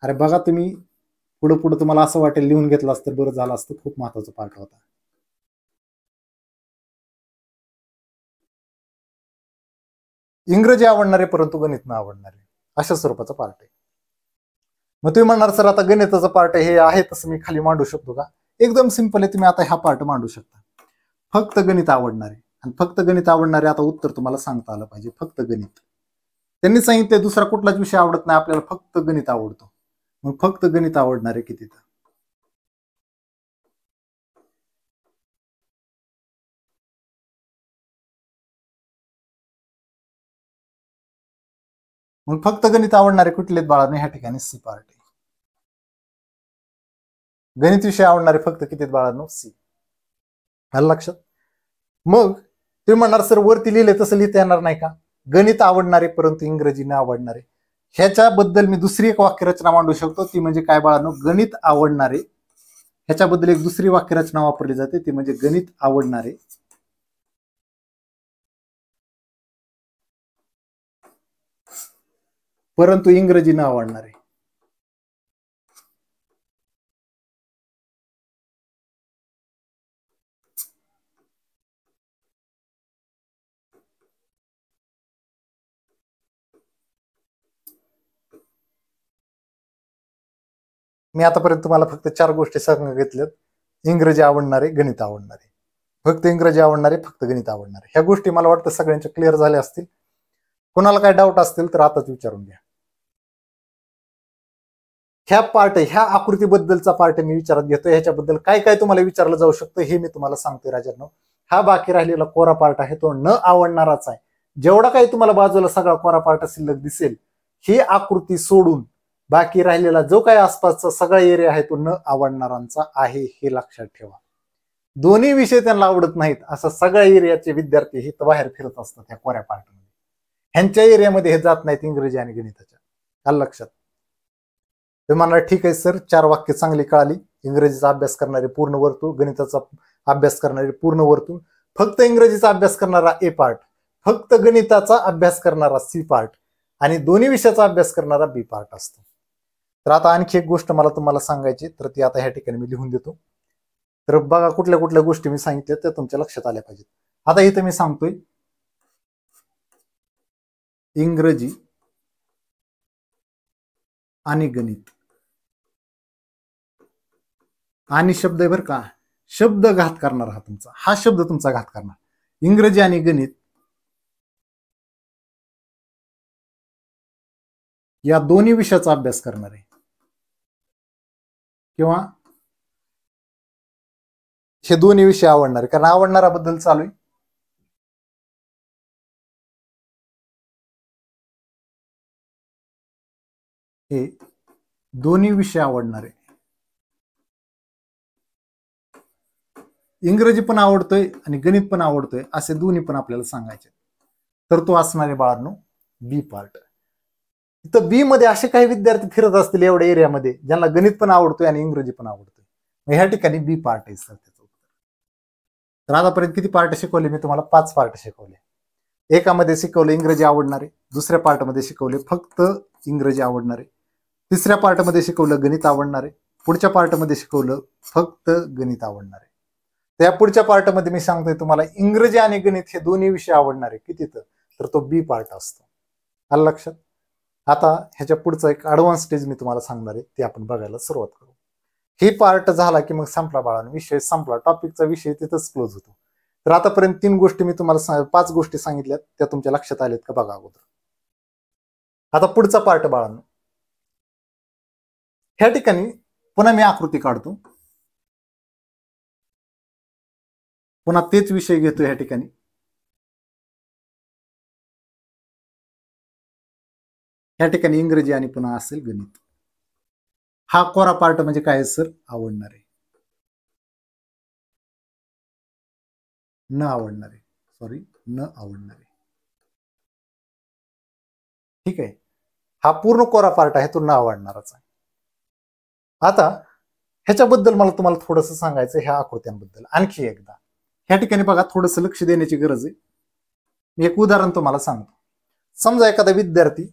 अरे बघा तुम्ही पुढे पुढे तुम्हाला असं वाटेल लिहून घेतलं असतं बरं झालं असतं, खूप महत्वाचा पार्ट होता. इंग्रजी आवडणारे परंतु गणित न आवडणारे अशा स्वरूपाचा पार्ट आहे. मग तुम्ही म्हणणार सर आता गणिताचा पार्ट हे आहे तसं मी खाली मांडू शकतो का. एकदम सिंपल आहे, तुम्ही आता हा पार्ट मांडू शकता. फक्त गणित आवडणारे, आणि फक्त गणित आवडणारे आता उत्तर तुम्हाला सांगता आलं पाहिजे. फक्त गणित, त्यांनी सांगितले दुसरा कुठलाच विषय आवडत नाही आपल्याला, फक्त गणित आवडतो. मग फक्त गणित आवडणारे किती. मग फक्त गणित आवडणारे कुठलेत बाळाने, ह्या ठिकाणी सी पार्ट आहे. गणित विषय आवडणारे फक्त किती बाळांनो, सी. आलं लक्षात. मग तुम्ही म्हणणार सर वरती लिहिले तसं लिहिता येणार नाही का, गणित आवडणारे परंतु इंग्रजी न आवडणारे. ह्याच्याबद्दल मी दुसरी एक वाक्यरचना मांडू शकतो, ती म्हणजे काय बाळांनो, गणित आवडणारे. ह्याच्याबद्दल एक दुसरी वाक्यरचना वापरली जाते, ती म्हणजे गणित आवडणारे परंतु इंग्रजी न आवडणारे. मी आतापर्यंत तुम्हाला फक्त 4 गोष्टी सांगितल्यात. इंग्रजी आवडणारे, गणित आवडणारे, फक्त इंग्रजी आवडणारे, फक्त गणित आवडणारे. ह्या गोष्टी मला वाटतं सगळ्यांच्या क्लिअर झाल्या असतील. कोणाला काय डाऊट असतील तर आताच विचारून घ्या. ह्या पार्ट, ह्या आकृतीबद्दलचा पार्ट मी विचारात घेतो. ह्याच्याबद्दल काय काय तुम्हाला विचारलं जाऊ शकतं हे मी तुम्हाला सांगतोय राजांनो. हा बाकी राहिलेला कोरा पार्ट आहे तो न आवडणाराच आहे. जेवढा काही तुम्हाला बाजूला सगळा कोरा पार्ट शिल्लक दिसेल, ही आकृती सोडून बाकी राहिलेला जो काही आसपासचा सगळा एरिया आहे तो न आवडणारांचा आहे, हे लक्षात ठेवा. दोन्ही विषय त्यांना आवडत नाहीत असं सगळ्या एरियाचे विद्यार्थी हे बाहेर फिरत असतात ह्या कोऱ्या पार्टमध्ये. ह्यांच्या एरियामध्ये हे जात नाहीत इंग्रजी आणि गणिताच्या. आलं लक्षात. तुम्ही म्हणणार ठीक आहे सर, 4 वाक्य चांगली कळाली. इंग्रजीचा अभ्यास करणारे पूर्ण वर्तुळ, गणिताचा अभ्यास करणारे पूर्ण वर्तुळ, फक्त इंग्रजीचा अभ्यास करणारा ए पार्ट, फक्त गणिताचा अभ्यास करणारा सी पार्ट आणि दोन्ही विषयाचा अभ्यास करणारा बी पार्ट असतो. तर आता आणखी एक गोष्ट मला तुम्हाला सांगायची, तर ती आता ह्या ठिकाणी मी लिहून देतो. तर बघा कुठल्या कुठल्या गोष्टी मी सांगितल्या त्या तुमच्या लक्षात आल्या पाहिजेत. आता इथे मी सांगतोय इंग्रजी आणि गणित आणि शब्द आहे बरं का, शब्द घात करणार हा तुमचा, हा शब्द तुमचा घात करणार. इंग्रजी आणि गणित या दोन्ही विषयाचा अभ्यास करणार आहे किंवा हे दोन्ही विषय आवडणार आहे, कारण आवडणाराबद्दल चालू आहे. हे दोन्ही विषय आवडणार आहे. इंग्रजी पण आवडतोय आणि गणित पण आवडतोय असे दोन्ही पण आपल्याला सांगायचे. तर तो असणार आहे बाळांनो बी पार्ट. इथं बी मध्ये असे काही विद्यार्थी फिरत असतील एवढ्या एरियामध्ये ज्यांना गणित पण आवडतोय आणि इंग्रजी पण आवडतोय, मग ह्या ठिकाणी बी पार्ट आहे सर त्याचं उत्तर. तर आतापर्यंत किती पार्ट शिकवले मी तुम्हाला? 5 पार्ट शिकवले. एकामध्ये शिकवले इंग्रजी आवडणारे, दुसऱ्या पार्टमध्ये शिकवले फक्त इंग्रजी आवडणारे, तिसऱ्या पार्टमध्ये शिकवलं गणित आवडणारे, पुढच्या पार्टमध्ये शिकवलं फक्त गणित आवडणारे. त्या पुढच्या पार्टमध्ये मी सांगतोय तुम्हाला इंग्रजी आणि गणित हे दोन्ही विषय आवडणारे किती, तर तो बी पार्ट असतो. आलं लक्षात? आता ह्याच्या पुढचा एक ऍडव्हान्स स्टेज मी तुम्हाला सांगणार आहे, ते आपण बघायला सुरुवात करू. ही पार्ट झाला की मग संपला बाळांनो, विषय संपला, टॉपिकचा विषय तिथंच क्लोज होतो. तर आतापर्यंत 3 गोष्टी मी तुम्हाला 5 गोष्टी सांगितल्यात, त्या तुमच्या लक्षात आल्यात का बघा अगोदर. आता पुढचा पार्ट बाळांनो, ह्या ठिकाणी पुन्हा मी आकृती काढतो, पुन्हा तेच विषय घेतो. ह्या ठिकाणी इंग्रजी आणि पुन्हा असेल गणित. हा कोरा पार्ट म्हणजे काय सर? आवडणार आहे, न आवडणारे, सॉरी न आवडणारे. ठीक आहे, हा पूर्ण कोरा पार्ट आहे, तो न आवडणाराचा. आता ह्याच्याबद्दल मला तुम्हाला थोडंसं सांगायचं, ह्या आकृत्यांबद्दल आणखी एकदा. ह्या ठिकाणी बघा थोडंसं लक्ष देण्याची गरज आहे. मी एक उदाहरण तुम्हाला सांगतो. समजा एखादा विद्यार्थी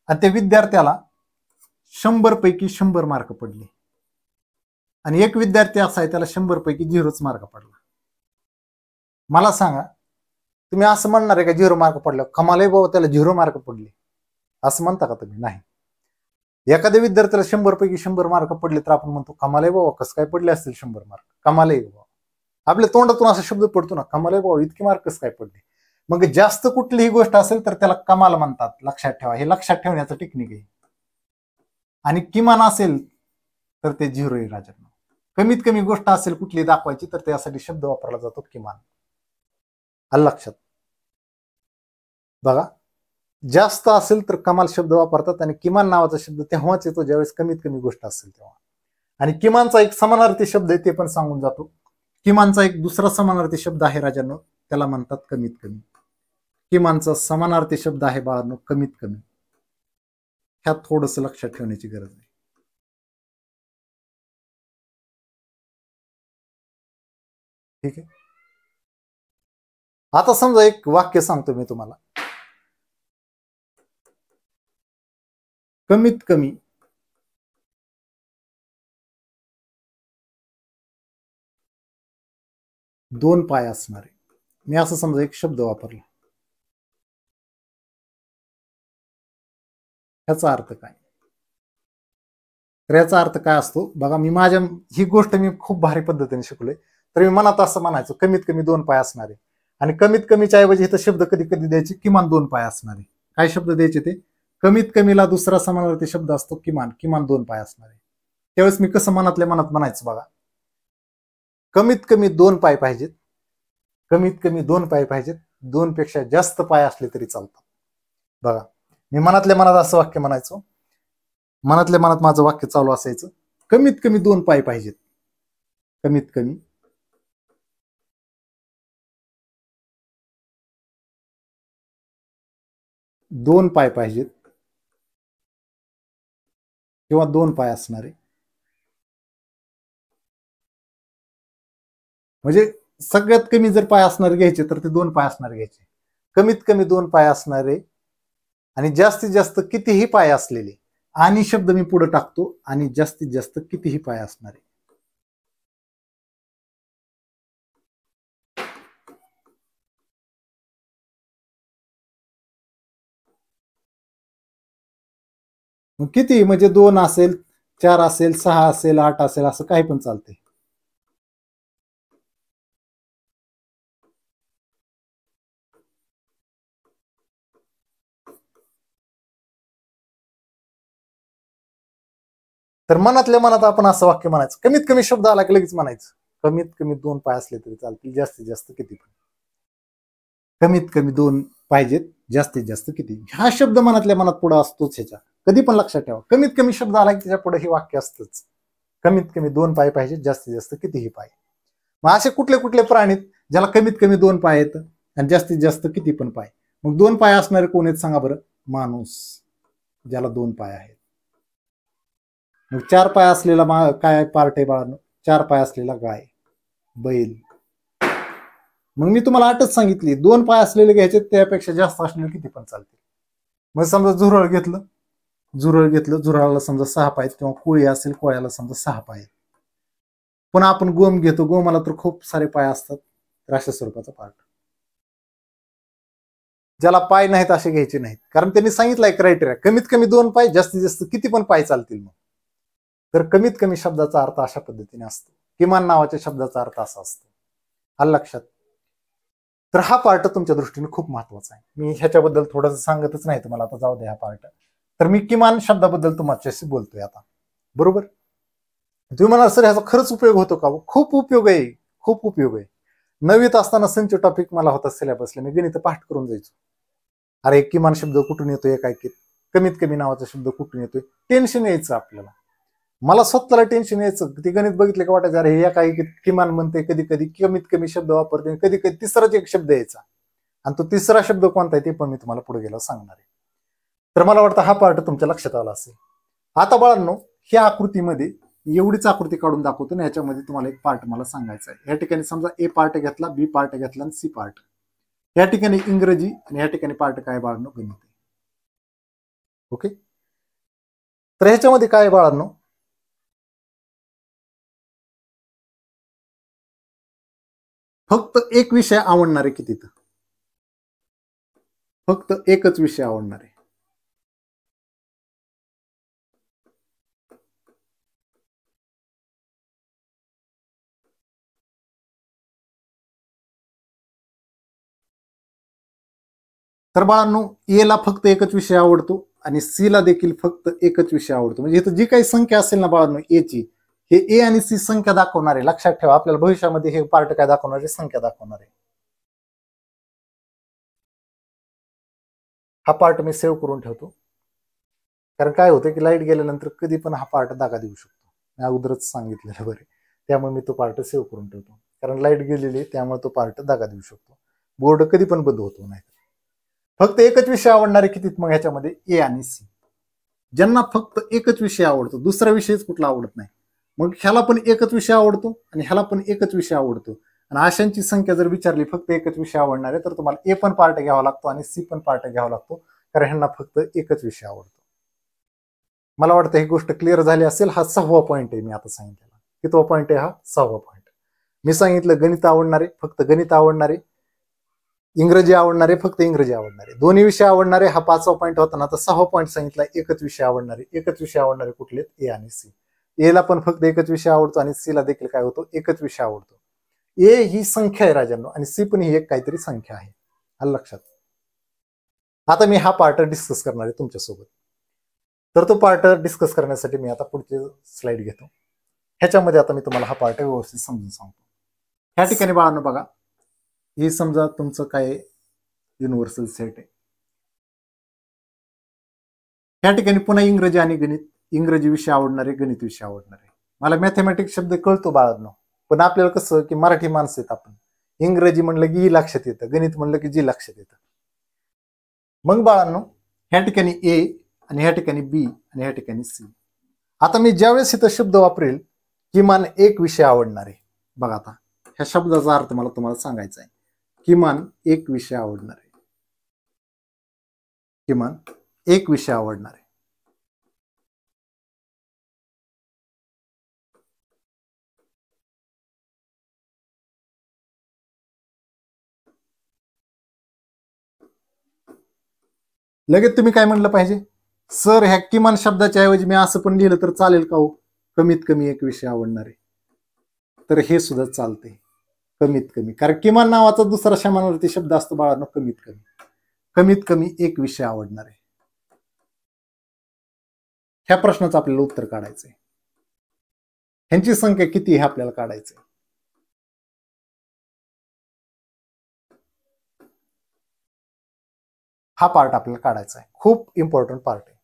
आणि त्या विद्यार्थ्याला 100 पैकी 100 मार्क पडले आणि एक विद्यार्थी असा आहे त्याला 100 पैकी 0च मार्क पडला. मला सांगा, तुम्ही असं म्हणणार आहे का 0 मार्क पडलं कमाल आहे बाबा त्याला 0 मार्क पडले, असं म्हणता का तुम्ही? नाही. एखाद्या विद्यार्थ्याला 100 पैकी 100 मार्क पडले तर आपण म्हणतो कमाल आहे बाबा, कसं काय पडले असतील 100 मार्क, कमाल आहे बाबा. आपल्या तोंडातून असा शब्द पडतो ना, कमाल आहे बाबा, इतके मार्क कसं काय पडले. मग जास्त कुठलीही गोष्ट असेल तर त्याला कमाल म्हणतात, लक्षात ठेवा. हे लक्षात ठेवण्याचं टेक्निक आहे. आणि किमान असेल तर ते 0 आहे राजांना. कमीत कमी गोष्ट असेल कुठली दाखवायची तर त्यासाठी शब्द वापरला जातो किमान. आलं लक्षात? बघा, जास्त असेल तर कमाल शब्द वापरतात आणि किमान नावाचा शब्द तेव्हाच येतो ज्यावेळेस कमीत कमी गोष्ट असेल तेव्हा. आणि किमानचा एक समानार्थी शब्द आहे ते पण सांगून जातो. किमानचा एक दुसरा समानार्थी शब्द आहे राजांनो, त्याला म्हणतात कमीत कमी. किमानचा समानार्थी शब्द आहे बाळांनो कमीत कमी. ह्यात थोडंसं लक्षात ठेवण्याची गरज आहे. ठीक आहे, आता समजा एक वाक्य सांगतो मी तुम्हाला, कमीत कमी 2 पाय असणारे. मी असं समजा एक शब्द वापरला, ह्याचा अर्थ काय? तर याचा अर्थ काय असतो बघा, ही गोष्ट मी खूप भारी पद्धतीने शिकलोय. तर मी मनात असं म्हणायचो कमीत कमी 2 पाय असणारे, आणि कमीत कमीच्या ऐवजी इथं शब्द कधी कधी द्यायचे किमान 2 पाय असणारे. काय शब्द द्यायचे ते? कमीत कमीला दुसरा समानार्थी शब्द असतो किमान, किमान 2 पाय असणारे. त्यावेळेस मी कसं मनातल्या मनात म्हणायचं बघा, कमीत कमी 2 पाय पाहिजेत, कमीत कमी 2 पाय पाहिजेत, 2 पेक्षा जास्त पाय असले तरी चालतात. बघा, मी मनातल्या मनात असं वाक्य म्हणायचो, मनातल्या मनात माझं वाक्य चालू असायचं, कमीत कमी 2 पाय पाहिजेत, कमीत कमी 2 पाय पाहिजेत, किंवा 2 पाय असणार आहे. म्हणजे सगळ्यात कमी जर पाय असणार घ्यायचे तर ते 2 पाय असणार घ्यायचे. कमीत कमी 2 पाय असणारे आणि जास्तीत जास्त कितीही पाय असलेले, आणि शब्द मी पुढे टाकतो, आणि जास्तीत जास्त कितीही पाय असणारे. मग किती म्हणजे 2 असेल, 4 असेल, 6 असेल, 8 असेल, असं काही पण चालते. तर मनातल्या मनात आपण असं वाक्य म्हणायचं, कमीत कमी शब्द आला की लगेच म्हणायचं कमीत कमी 2 पाय असले तरी चालतील, जास्तीत जास्त किती पण. कमीत कमी 2 पाहिजेत, जास्तीत जास्त किती. हा शब्द मनातल्या मनात पुढे असतोच. ह्याच्या कधी पण लक्षात ठेवा, कमीत कमी शब्द आला की त्याच्या पुढे हे वाक्य असतंच. कमीत कमी 2 पाय पाहिजेत, जास्तीत जास्त कितीही पाय. मग असे कुठले कुठले प्राणीत ज्याला कमीत कमी 2 पाय आहेत आणि जास्तीत जास्त किती पण पाय? मग 2 पाय असणारे कोण आहेत सांगा बरं? माणूस, ज्याला 2 पाय आहेत. मग 4 पाय असलेला काय पार्ट आहे बाळांनो? 4 पाय असलेला गाय, बैल. मग मी तुम्हाला 8च सांगितली. 2 पाय असलेले घ्यायचे, त्यापेक्षा जास्त असलेले किती पण चालते. मग समजा झुरळ घेतलं, झुरळाला समजा 6 पाय, किंवा कोळी असेल, कोळ्याला समजा 6 पाय. पण आपण गोम घेतो, गोमाला तर खूप सारे पाय असतात, तर अशा स्वरूपाचा पार्ट. ज्याला पाय नाहीत असे घ्यायचे नाहीत, कारण त्यांनी सांगितलंय क्रायटेरिया, कमीत कमी 2 पाय, जास्तीत जास्त किती पण पाय चालतील. मग तर कमीत कमी शब्दाचा अर्थ अशा पद्धतीने असतो. किमान नावाच्या शब्दाचा अर्थ असा असतो. आलं लक्षात? तर हा पार्ट तुमच्या दृष्टीने खूप महत्वाचा आहे. मी ह्याच्याबद्दल थोडंसं सांगतच नाही तुम्हाला, आता जाऊ द्या हा पार्ट. तर मी किमान शब्दाबद्दल तुमच्याशी बोलतोय आता, बरोबर? तुम्ही म्हणाल सर ह्याचा खरंच उपयोग होतो का? खूप उपयोग आहे, खूप उपयोग आहे. 9वीत असताना संच टॉपिक मला होता सिलेबसला, मी गणित पाठ करून जायचो. अरे किमान शब्द कुठून येतोय, काय कमीत कमी नावाचा शब्द कुठून येतोय, टेन्शन यायचं आपल्याला. मला स्वतःला टेन्शन यायचं, ते गणित बघितले का वाटायचं अरे हे काय किमान म्हणते, कधी कधी कमीत कमी शब्द वापरते, कधी कधी तिसराच एक शब्द यायचा, आणि तो तिसरा शब्द कोणता आहे ते पण मी तुम्हाला पुढे गेला सांगणार आहे. तर मला वाटतं हा पार्ट तुमच्या लक्षात आला असेल. आता बाळांनो, ह्या आकृतीमध्ये एवढीच आकृती काढून दाखवतो ना, ह्याच्यामध्ये तुम्हाला एक पार्ट मला सांगायचा आहे. या ठिकाणी समजा ए पार्ट घेतला, बी पार्ट घेतला आणि सी पार्ट. या ठिकाणी इंग्रजी आणि या ठिकाणी पार्ट काय बाळांनो? गणित. ओके, तर ह्याच्यामध्ये काय बाळांनो? फक्त एक विषय आवडणार आहे किती? फक्त एकच विषय आवडणार आहे. तर बाळांनो, ए ला फक्त एकच विषय आवडतो आणि सी ला देखील फक्त एकच विषय आवडतो. म्हणजे इथं जी काही संख्या असेल ना बाळांनो ए ची, हे ए आणि सी संख्या दाखवणार आहे. लक्षात ठेवा, आपल्याला भविष्यामध्ये हे पार्ट काय दाखवणार आहे? संख्या दाखवणार आहे. हा पार्ट मी सेव्ह करून ठेवतो, कारण काय होतं की लाईट गेल्यानंतर कधी पण हा पार्ट दागा देऊ शकतो. मी अगोदरच सांगितलेलं बरे, त्यामुळे मी तो पार्ट सेव्ह करून ठेवतो. कारण लाईट गेलेली त्यामुळे तो पार्ट दागा देऊ शकतो. बोर्ड कधी पण बंद होतो नाही. फक्त एकच विषय आवडणारे किती? मग ह्याच्यामध्ये ए आणि सी. ज्यांना फक्त एकच विषय आवडतो, दुसरा विषयच कुठला आवडत नाही, मग ह्याला पण एकच विषय आवडतो आणि ह्याला पण एकच विषय आवडतो, आणि अशांची संख्या जर विचारली फक्त एकच विषय आवडणार आहे, तर तुम्हाला ए पण पार्ट घ्यावा लागतो आणि सी पण पार्ट घ्यावा लागतो, कारण ह्यांना फक्त एकच विषय आवडतो. मला वाटतं ही गोष्ट क्लिअर झाली असेल. हा 6वा पॉईंट आहे मी आता सांगितलेला. कितवा पॉईंट आहे हा? 6वा पॉईंट. मी सांगितलं गणित आवडणारे फक्त गणित आवडणारे, इंग्रजी आवडणारे फक्त इंग्रजी आवडणारे, दोन्ही विषय आवडणारे हा 5वा पॉईंट होता ना. तर 6वा पॉईंट सांगितला एकच विषय आवडणारे. एकच विषय आवडणारे कुठले? ए आणि सी. ए ला पण फक्त एकच विषय आवडतो आणि सी ला देखील काय होतो? एकच विषय आवडतो. ए ही संख्या आहे राजांनो, आणि सी पण ही एक काहीतरी संख्या आहे. आलं लक्षात? आता मी हा पार्ट डिस्कस करणार आहे तुमच्यासोबत. तर तो पार्ट डिस्कस करण्यासाठी मी आता पुढचे स्लाइड घेतो. ह्याच्यामध्ये आता मी तुम्हाला हा पार्ट व्यवस्थित समजून सांगतो. ह्या ठिकाणी बाळांनो बघा, हे समजा तुमचं काय युनिव्हर्सल सेट आहे. ह्या ठिकाणी पुन्हा इंग्रजी आणि गणित. इंग्रजी विषय आवडणारे, गणित विषय आवडणारे. मला मॅथमॅटिक्स शब्द कळतो बाळांनो, पण आपल्याला कसं की मराठी माणसं आहेत आपण, इंग्रजी म्हणलं की ई लक्षात येतं, गणित म्हणलं की जी लक्षात येतं. मग बाळांनो, ह्या ठिकाणी ए आणि ह्या ठिकाणी बी आणि ह्या ठिकाणी सी. आता मी ज्यावेळेस इथं शब्द वापरेल किमान एक विषय आवडणार आहे, बघा आता ह्या शब्दाचा अर्थ मला तुम्हाला सांगायचा आहे. किमान एक विषय आवडणार आहे, किमान एक विषय आवडणार आहे. लगेच तुम्ही काय म्हणलं पाहिजे, सर ह्या किमान शब्दाच्या ऐवजी मी असं पण लिहिलं तर चालेल का हो, कमीत कमी एक विषय आवडणार आहे. तर हे सुद्धा चालते, कमीत कमी, कारण किमान नावाचा दुसरा समानार्थी शब्द असतो बाळांनो कमीत कमी. कमीत कमी एक विषय आवडणार आहे. ह्या प्रश्नाचं आपल्याला उत्तर काढायचंय. ह्यांची संख्या किती हे आपल्याला काढायचंय. हा पार्ट आपल्याला काढायचा आहे, खूप इम्पॉर्टंट पार्ट आहे.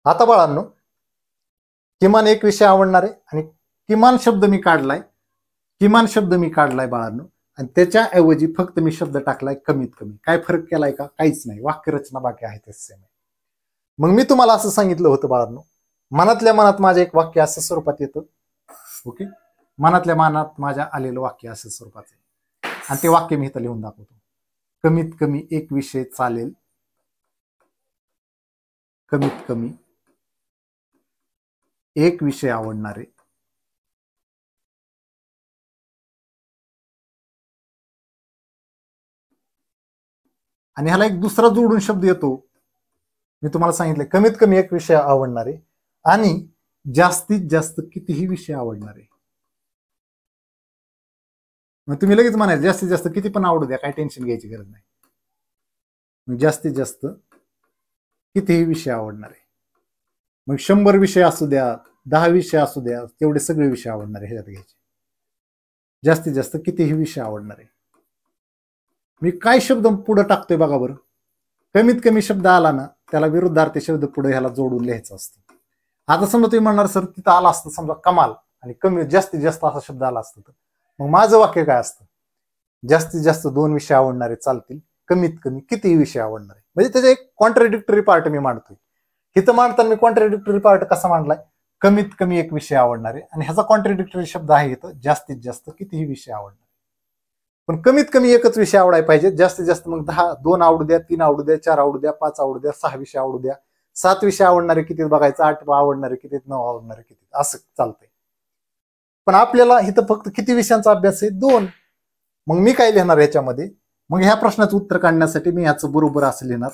आता बाळांनो किमान एक विषय आवडणार आहे आणि किमान शब्द मी काढलाय, किमान शब्द मी काढलाय बाळांनो, आणि त्याच्या ऐवजी फक्त मी शब्द टाकलाय कमीत कमी. काय फरक केलाय का, काहीच नाही, वाक्यरचना बाकी आहे तेच सेम आहे. मग मी तुम्हाला असं सांगितलं होतं बाळांनो, मनातल्या मनात माझं एक वाक्य असं स्वरूपात येतं. ओके, मनातल्या मनात माझ्या आलेलं वाक्य असं स्वरूपाचं आहे आणि ते वाक्य मी इथं लिहून दाखवतो. कमीत कमी एक विषय चालेल, कमीत कमी एक विषय आवडणारे, आणि ह्याला एक दुसरा जोडून शब्द येतो. मी तुम्हाला सांगितलं कमीत कमी एक विषय आवडणारे आणि जास्तीत जास्त कितीही विषय आवडणारे. मग तुम्ही लगेच म्हणायचं जास्तीत जास्त किती पण आवडू द्या, काही टेन्शन घ्यायची गरज नाही. मग जास्तीत जास्त कितीही विषय आवडणारे, मग 100 विषय असू द्या, 10 विषय असू द्या, तेवढे सगळे विषय आवडणारे ह्याच्यात घ्यायचे. जास्तीत जास्त कितीही विषय आवडणारे. मी काय शब्द पुढे टाकतोय बघा बरं, कमीत कमी शब्द आला ना त्याला विरुद्धार्थी शब्द पुढे ह्याला जोडून लिहायचं असतं. आता समजा तुम्ही म्हणणार सर तिथं आला असतं समजा कमाल आणि कमी जास्तीत जास्त असा शब्द आला असतं, तर मग माझं वाक्य काय असतं, जास्तीत जास्त 2 विषय आवडणारे चालतील, कमीत कमी कितीही विषय आवडणारे. म्हणजे त्याचा एक कॉन्ट्राडिक्टरी पार्ट मी मांडतोय. इथं मांडताना मी कॉन्ट्राडिक्टरी पार्ट कसा मांडलाय, कमीत कमी एक विषय आवडणारे, आणि ह्याचा कॉन्ट्राडिक्टरी शब्द आहे इथं जास्तीत जास्त कितीही विषय आवडणारे. पण कमीत कमी एकच विषय आवडायला पाहिजे, जास्तीत जास्त मग 2 आवडू द्या, 3 आवडू द्या, 4 आवडू द्या, 5 आवडू द्या, 6 विषय आवडू द्या, 7 विषय आवडणारे किती बघायचं, 8 आवडणारे किती, 9 आवडणारे किती, असं चालतंय. पण आपल्याला इथं फक्त किती विषयांचा अभ्यास आहे, 2. मग मी काय लिहिणार ह्याच्यामध्ये, मग ह्या प्रश्नाचं उत्तर काढण्यासाठी मी ह्याचं बरोबर असं लिहिणार,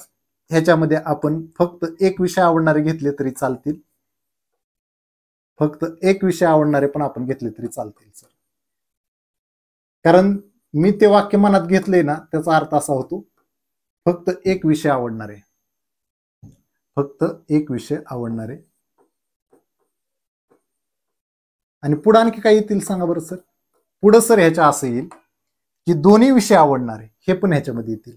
ह्याच्यामध्ये आपण फक्त एक विषय आवडणारे घेतले तरी चालतील, फक्त एक विषय आवडणारे पण आपण घेतले तरी चालतील सर. कारण मी ते वाक्य मनात घेतलंय ना, त्याचा अर्थ असा होतो फक्त एक विषय आवडणारे, फक्त एक विषय आवडणारे. आणि पुढे आणखी काय येतील सांगा बरं सर. पुढं सर ह्याच्या असं येईल की दोन्ही विषय आवडणारे, हे पण ह्याच्यामध्ये येतील.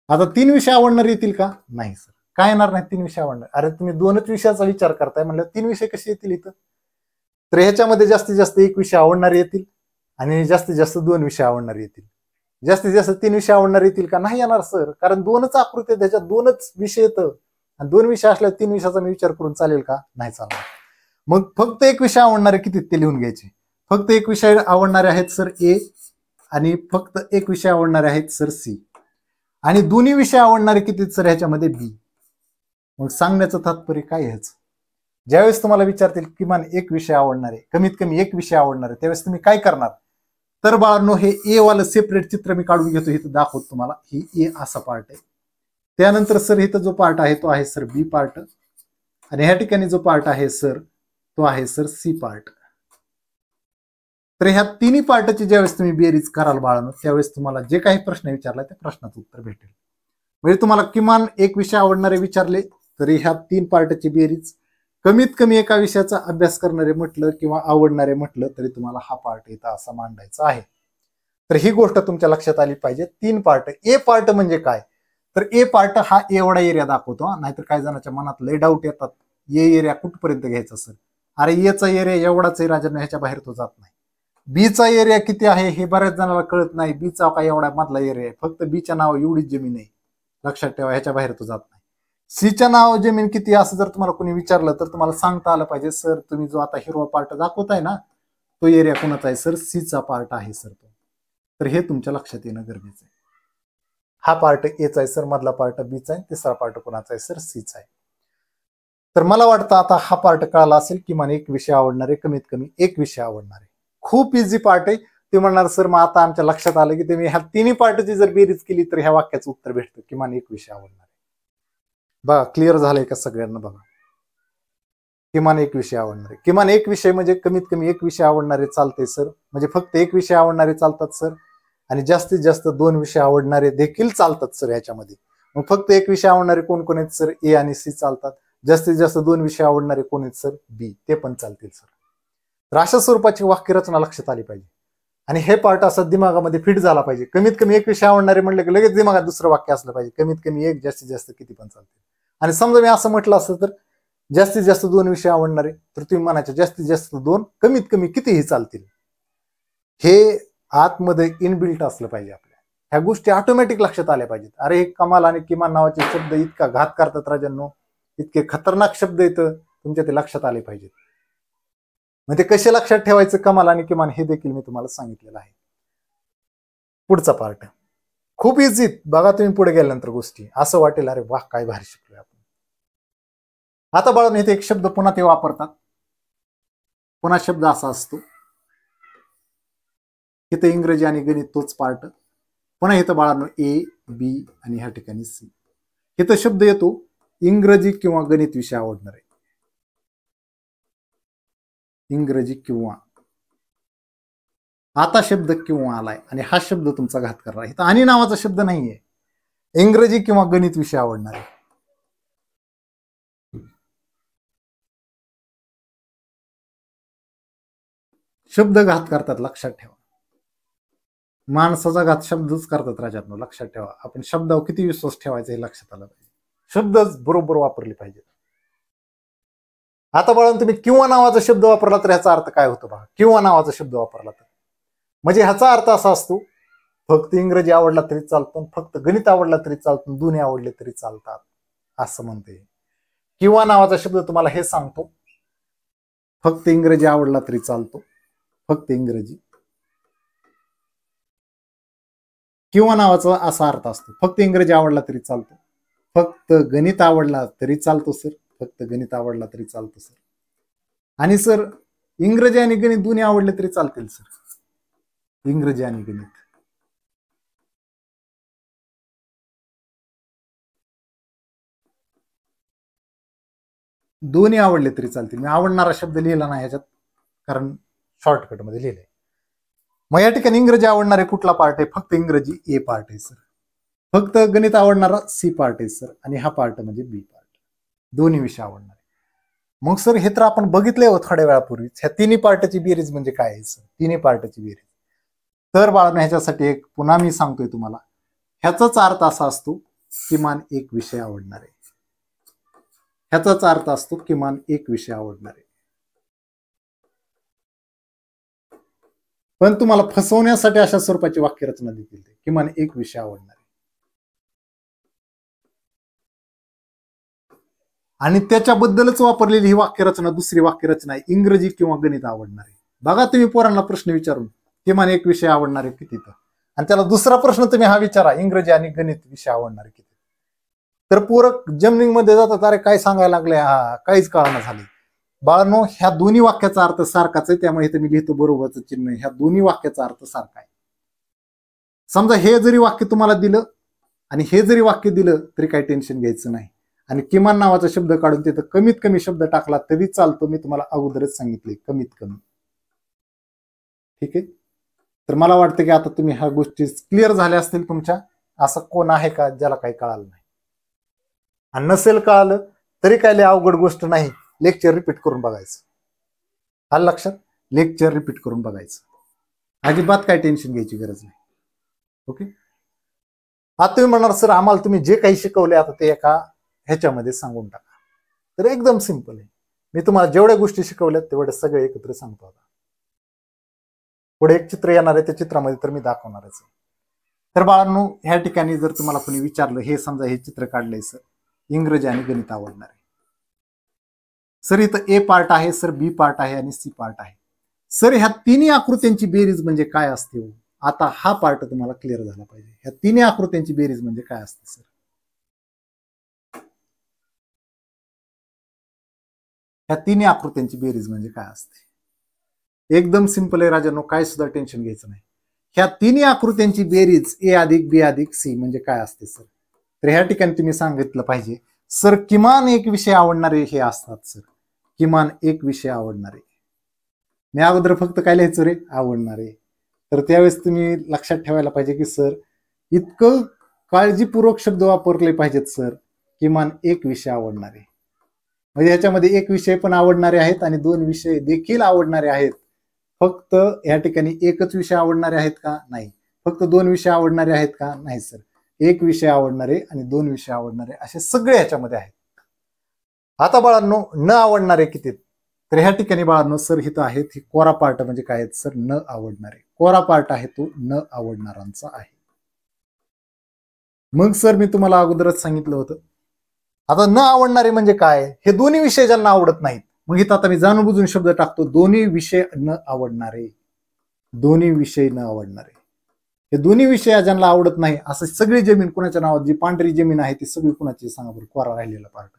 आता 3 विषय आवडणारे येतील का, नाही सर, काय येणार नाही 3 विषय आवडणार. अरे तुम्ही 2च विषयाचा विचार करताय म्हणलं 3 विषय कसे येतील इथं. तर ह्याच्यामध्ये जास्तीत जास्त एक विषय आवडणारे येतील आणि जास्तीत जास्त 2 विषय आवडणारे येतील. जास्तीत जास्त 3 विषय आवडणारे येतील का, नाही येणार सर, कारण 2च आकृती आहे, त्याच्यात 2च विषय येतं आणि 2 विषय असल्यावर 3 विषयाचा मी विचार करून चालेल का, नाही चालणार. मग फक्त एक विषय आवडणारे किती ते लिहून घ्यायचे. फक्त एक विषय आवडणारे आहेत सर ए, आणि फक्त एक विषय आवडणारे आहेत सर सी, आणि दोन्ही विषय आवडणारे किती सर ह्याच्यामध्ये बी. मग सांगण्याचं तात्पर्य काय ह्याच, ज्यावेळेस तुम्हाला विचारतील किमान एक विषय आवडणारे, कमीत कमी एक विषय आवडणारे, त्यावेळेस तुम्ही काय करणार, तर बाळांनो हे ए वालं सेपरेट चित्र मी काढून घेतो, इथं दाखवतो तुम्हाला. ही ए असा पार्ट आहे. त्यानंतर सर इथं जो पार्ट आहे तो आहे सर बी पार्ट, आणि ह्या ठिकाणी जो पार्ट आहे सर तो आहे सर सी पार्ट. तर ह्या तिन्ही पार्टची ज्यावेळेस तुम्ही बेरीज कराल बाळांनो, त्यावेळेस तुम्हाला जे काही प्रश्न विचारला त्या प्रश्नाचं उत्तर भेटेल. म्हणजे तुम्हाला किमान एक विषय आवडणारे विचारले तरी ह्या 3 पार्टची बेरीज, कमीत कमी एका विषयाचा अभ्यास करणारे म्हटलं किंवा आवडणारे म्हटलं तरी तुम्हाला हा पार्ट इथं असा मांडायचा आहे. तर ही गोष्ट तुमच्या लक्षात आली पाहिजे. 3 पार्ट. ए पार्ट म्हणजे काय, तर ए पार्ट हा एवढा एरिया दाखवतो. नाहीतर काही जणांच्या मनात लय डाऊट येतात, ए एरिया कुठपर्यंत घ्यायचा सर. अरे एचा एरिया एवढाच आहे राजांना, ह्याच्या बाहेर तो जात नाही. बीचा एरिया किती आहे हे बऱ्याच जणांना कळत नाही. बीचा काय एवढा मधला एरिया आहे, फक्त बीच्या नाव एवढीच जमीन आहे, लक्षात ठेवा, ह्याच्या बाहेर तो जात नाही. सीच्या नाव जमीन किती असं जर तुम्हाला कोणी विचारलं तर तुम्हाला सांगता आलं पाहिजे, सर तुम्ही जो आता हिरवा पार्ट दाखवताय ना तो एरिया कोणाचा आहे, सर सीचा पार्ट आहे सर तो. तर हे तुमच्या लक्षात येणं गरजेचं आहे. हा पार्ट एचा आहे सर, मधला पार्ट बीचा आहे, तिसरा पार्ट कोणाचा आहे सर सीचा आहे. तर मला वाटतं आता हा पार्ट कळाला असेल, किमान एक विषय आवडणार आहे, कमीत कमी एक विषय आवडणार आहे. खूप इझी पार्ट आहे. ते म्हणणार सर मग आता आमच्या लक्षात आलं की तुम्ही ह्या तिन्ही पार्टची जर बेरीज केली तर ह्या वाक्याचं उत्तर भेटतं, किमान एक विषय आवडणार आहे. बघा क्लिअर झालंय का सगळ्यांना? बघा किमान एक विषय आवडणार आहे. किमान एक विषय म्हणजे कमीत कमी एक विषय आवडणारे चालते सर, म्हणजे फक्त एक विषय आवडणारे चालतात सर, आणि जास्तीत जास्त 2 विषय आवडणारे देखील चालतात सर ह्याच्यामध्ये. मग फक्त एक विषय आवडणारे कोण कोण आहेत सर? ए आणि सी चालतात. जास्तीत जास्त 2 विषय आवडणारे कोण आहेत सर? बी, ते पण चालतील सर. तर अशा स्वरूपाची वाक्यरचना लक्षात आली पाहिजे, आणि हे पार्ट असं दिमागामध्ये फिट झाला पाहिजे. कमीत कमी एक विषय आवडणारे म्हणले की लगेच दिमागात दुसरं वाक्य असलं पाहिजे, कमीत कमी एक, जास्तीत जास्त किती पण चालते. आणि समजा मी असं म्हटलं असतं तर जास्तीत जास्त 2 विषय आवडणारे, तर तुम्ही म्हणायचे जास्तीत जास्त 2, कमीत कमी कितीही चालतील. हे आतमध्ये इनबिल्ट असलं पाहिजे आपल्या. ह्या गोष्टी ऑटोमॅटिक लक्षात आल्या पाहिजेत. अरे हे कमाल आणि किमान नावाचे शब्द इतका घात करतात राजांनो, इतके खतरनाक शब्द येतं, तुमच्या ते लक्षात आले पाहिजेत. म्हणजे कसे लक्षात ठेवायचं कमाल आणि किमान हे देखील मी तुम्हाला सांगितलेलं आहे. पुढचा पार्ट खूप इझी. बघा तुम्ही पुढे गेल्यानंतर गोष्टी असं वाटेल अरे वाह काय भारी शिकलोय आपण. आता बाळांनो इथे एक शब्द पुन्हा ते वापरतात. पुन्हा शब्द असा असतो, इथं इंग्रजी आणि गणित तोच पार्ट. पुन्हा इथं बाळांनो ए बी आणि ह्या ठिकाणी सी. इथं शब्द येतो इंग्रजी किंवा गणित विषय आवडणार आहे. इंग्रजी किंवा, आता शब्द किंवा आलाय आणि हा शब्द तुमचा घात करणार. इथं आणि नावाचा शब्द नाहीये. इंग्रजी किंवा गणित विषय आवडणार आहे. शब्द घात करतात, लक्षात ठेवा. माणसाचा घात शब्दच करतात राजांनो, लक्षात ठेवा. आपण शब्दावर किती विश्वास ठेवायचा हे लक्षात आलं पाहिजे. शब्दच बरोबर वापरले पाहिजे. आता बाळांनो तुम्ही किंवा नावाचा शब्द वापरला तर ह्याचा अर्थ काय होतो बघा. किंवा नावाचा शब्द वापरला तर म्हणजे ह्याचा अर्थ असा असतो, फक्त इंग्रजी आवडला तरी चालतं, फक्त गणित आवडला तरी चालतं, दोन्ही आवडले तरी चालतात असं म्हणते. किंवा नावाचा शब्द तुम्हाला हे सांगतो, फक्त इंग्रजी आवडला तरी चालतो, फक्त इंग्रजी. किंवा नावाचा असा अर्थ असतो, फक्त इंग्रजी आवडला तरी चालतो, फक्त गणित आवडला तरी चालतो सर, फक्त गणित आवडला तरी चालतो सर. आणि सर इंग्रजी आणि गणित दोन्ही आवडले तरी चालतील सर, इंग्रजी आणि गणित. दोन्ही आवडले तरी चालतील. मी आवडणारा शब्द लिहिला नाही ह्याच्यात, कारण शॉर्टकट मध्ये लिहिलंय. मग या ठिकाणी इंग्रजी आवडणारे कुठला पार्ट आहे? फक्त इंग्रजी ए पार्ट आहे सर. फक्त गणित आवडणारा सी पार्ट आहे सर, आणि हा पार्ट म्हणजे बी पार्ट. दोन्ही विषय आवडणार. मग सर हे तर आपण बघितलंय हो थोड्या वेळापूर्वीच. ह्या तिन्ही पार्टची बेरीज म्हणजे काय आहे सर? तिन्ही पार्टची बेरीज. तर बाळांनो ह्याच्यासाठी एक पुन्हा मी सांगतोय तुम्हाला, ह्याचाच अर्थ असा असतो किमान एक विषय आवडणार आहे. ह्याचाच अर्थ असतो किमान एक विषय आवडणार आहे. पण तुम्हाला फसवण्यासाठी अशा स्वरूपाची वाक्यरचना देखील किमान एक विषय आवडणार आहे. आणि त्याच्याबद्दलच वापरलेली ही वाक्यरचना दुसरी वाक्यरचना आहे, इंग्रजी किंवा गणित आवडणार आहे. बघा तुम्ही पोरांना प्रश्न विचारून किमान एक विषय आवडणार आहे किती, आणि त्याला दुसरा प्रश्न तुम्ही हा विचारा, इंग्रजी आणि गणित विषय आवडणार आहे किती. तर पोरं जमनिंग मध्ये जातात, अरे काय सांगायला लागले, हा काहीच कळना झाले. बाळांनो ह्या दोन्ही वाक्याचा अर्थ सारखाच आहे, त्यामुळे इथे मी लिहितो बरोबरचं चिन्ह. ह्या दोन्ही वाक्याचा अर्थ सारखा आहे. समजा हे जरी वाक्य तुम्हाला दिलं आणि हे जरी वाक्य दिलं तरी काही टेन्शन घ्यायचं नाही, आणि किमान नावाचा शब्द काढून तिथं कमीत कमी शब्द टाकला तरी चालतो. मी तुम्हाला अगोदरच सांगितले कमीत कमी. ठीक आहे. तर मला वाटतं की आता तुम्ही ह्या गोष्टी क्लिअर झाल्या असतील तुमच्या. असं कोण आहे का ज्याला काही कळालं नाही? आणि नसेल कळालं तरी काय लय अवघड गोष्ट नाही, लेक्चर रिपीट करून बघायचं. आलं लक्षात? लेक्चर रिपीट करून बघायचं, अजिबात काय टेन्शन घ्यायची गरज नाही. ओके. आता तुम्ही म्हणणार सर आम्हाला तुम्ही जे काही शिकवले आता ते एका ह्याच्यामध्ये सांगून टाका. तर एकदम सिंपल आहे. मी तुम्हाला जेवढ्या गोष्टी शिकवल्यात तेवढ्या सगळे एकत्र सांगतो आता. पुढे एक चित्र येणार आहे, त्या चित्रामध्ये तर मी दाखवणारच आहे. तर बाळांनो, ह्या ठिकाणी जर तुम्हाला कोणी विचारलं, हे समजा हे चित्र काढलंय सर, इंग्रजी आणि गणित आवडणार आहे सर, इथं ए पार्ट आहे सर, बी पार्ट आहे आणि सी पार्ट आहे सर. ह्या तिन्ही आकृत्यांची बेरीज म्हणजे काय असते हो? आता हा पार्ट तुम्हाला क्लिअर झाला पाहिजे. ह्या तिन्ही आकृत्यांची बेरीज म्हणजे काय असते सर? ह्या तिन्ही आकृत्यांची बेरीज म्हणजे काय असते? एकदम सिंपल आहे राजांनो, काय सुद्धा टेन्शन घ्यायचं नाही. ह्या तिन्ही आकृत्यांची बेरीज ए अधिक बी अधिक सी म्हणजे काय असते सर? तर ह्या ठिकाणी तुम्ही सांगितलं पाहिजे सर, किमान एक विषय आवडणारे हे असतात सर, किमान एक विषय आवडणारे. मी अगोदर फक्त काय लिहायचं रे? आवडणारे. तर त्यावेळेस तुम्ही लक्षात ठेवायला पाहिजे की सर, इतकं काळजीपूर्वक शब्द वापरले पाहिजेत सर, किमान एक विषय आवडणारे. म्हणजे ह्याच्यामध्ये एक विषय पण आवडणारे आहेत आणि दोन विषय देखील आवडणारे आहेत. फक्त या ठिकाणी एकच विषय आवडणारे आहेत का? नाही. फक्त दोन विषय आवडणारे आहेत का? नाही सर. एक विषय आवडणारे आणि दोन विषय आवडणारे असे सगळे ह्याच्यामध्ये आहेत. आता बाळांनो, न आवडणारे किती? तर ह्या ठिकाणी बाळांनो सर इथं आहेत, ही कोरा पार्ट म्हणजे काय आहेत सर? न आवडणारे. कोरा पार्ट आहे तो न आवडणारांचा आहे. मग सर मी तुम्हाला अगोदरच सांगितलं होतं, आता न आवडणारे म्हणजे काय? हे दोन्ही विषय ज्यांना आवडत नाहीत. मग इथं आता मी जाणून बुजून शब्द टाकतो, दोन्ही विषय न आवडणारे. दोन्ही विषय न आवडणारे, हे दोन्ही विषय ज्यांना आवडत नाही, असं सगळी जमीन कुणाच्या नावात, जी पांढरी जमीन आहे ती सगळी कुणाची सांगा बरं? कोरा राहिलेला पार्ट.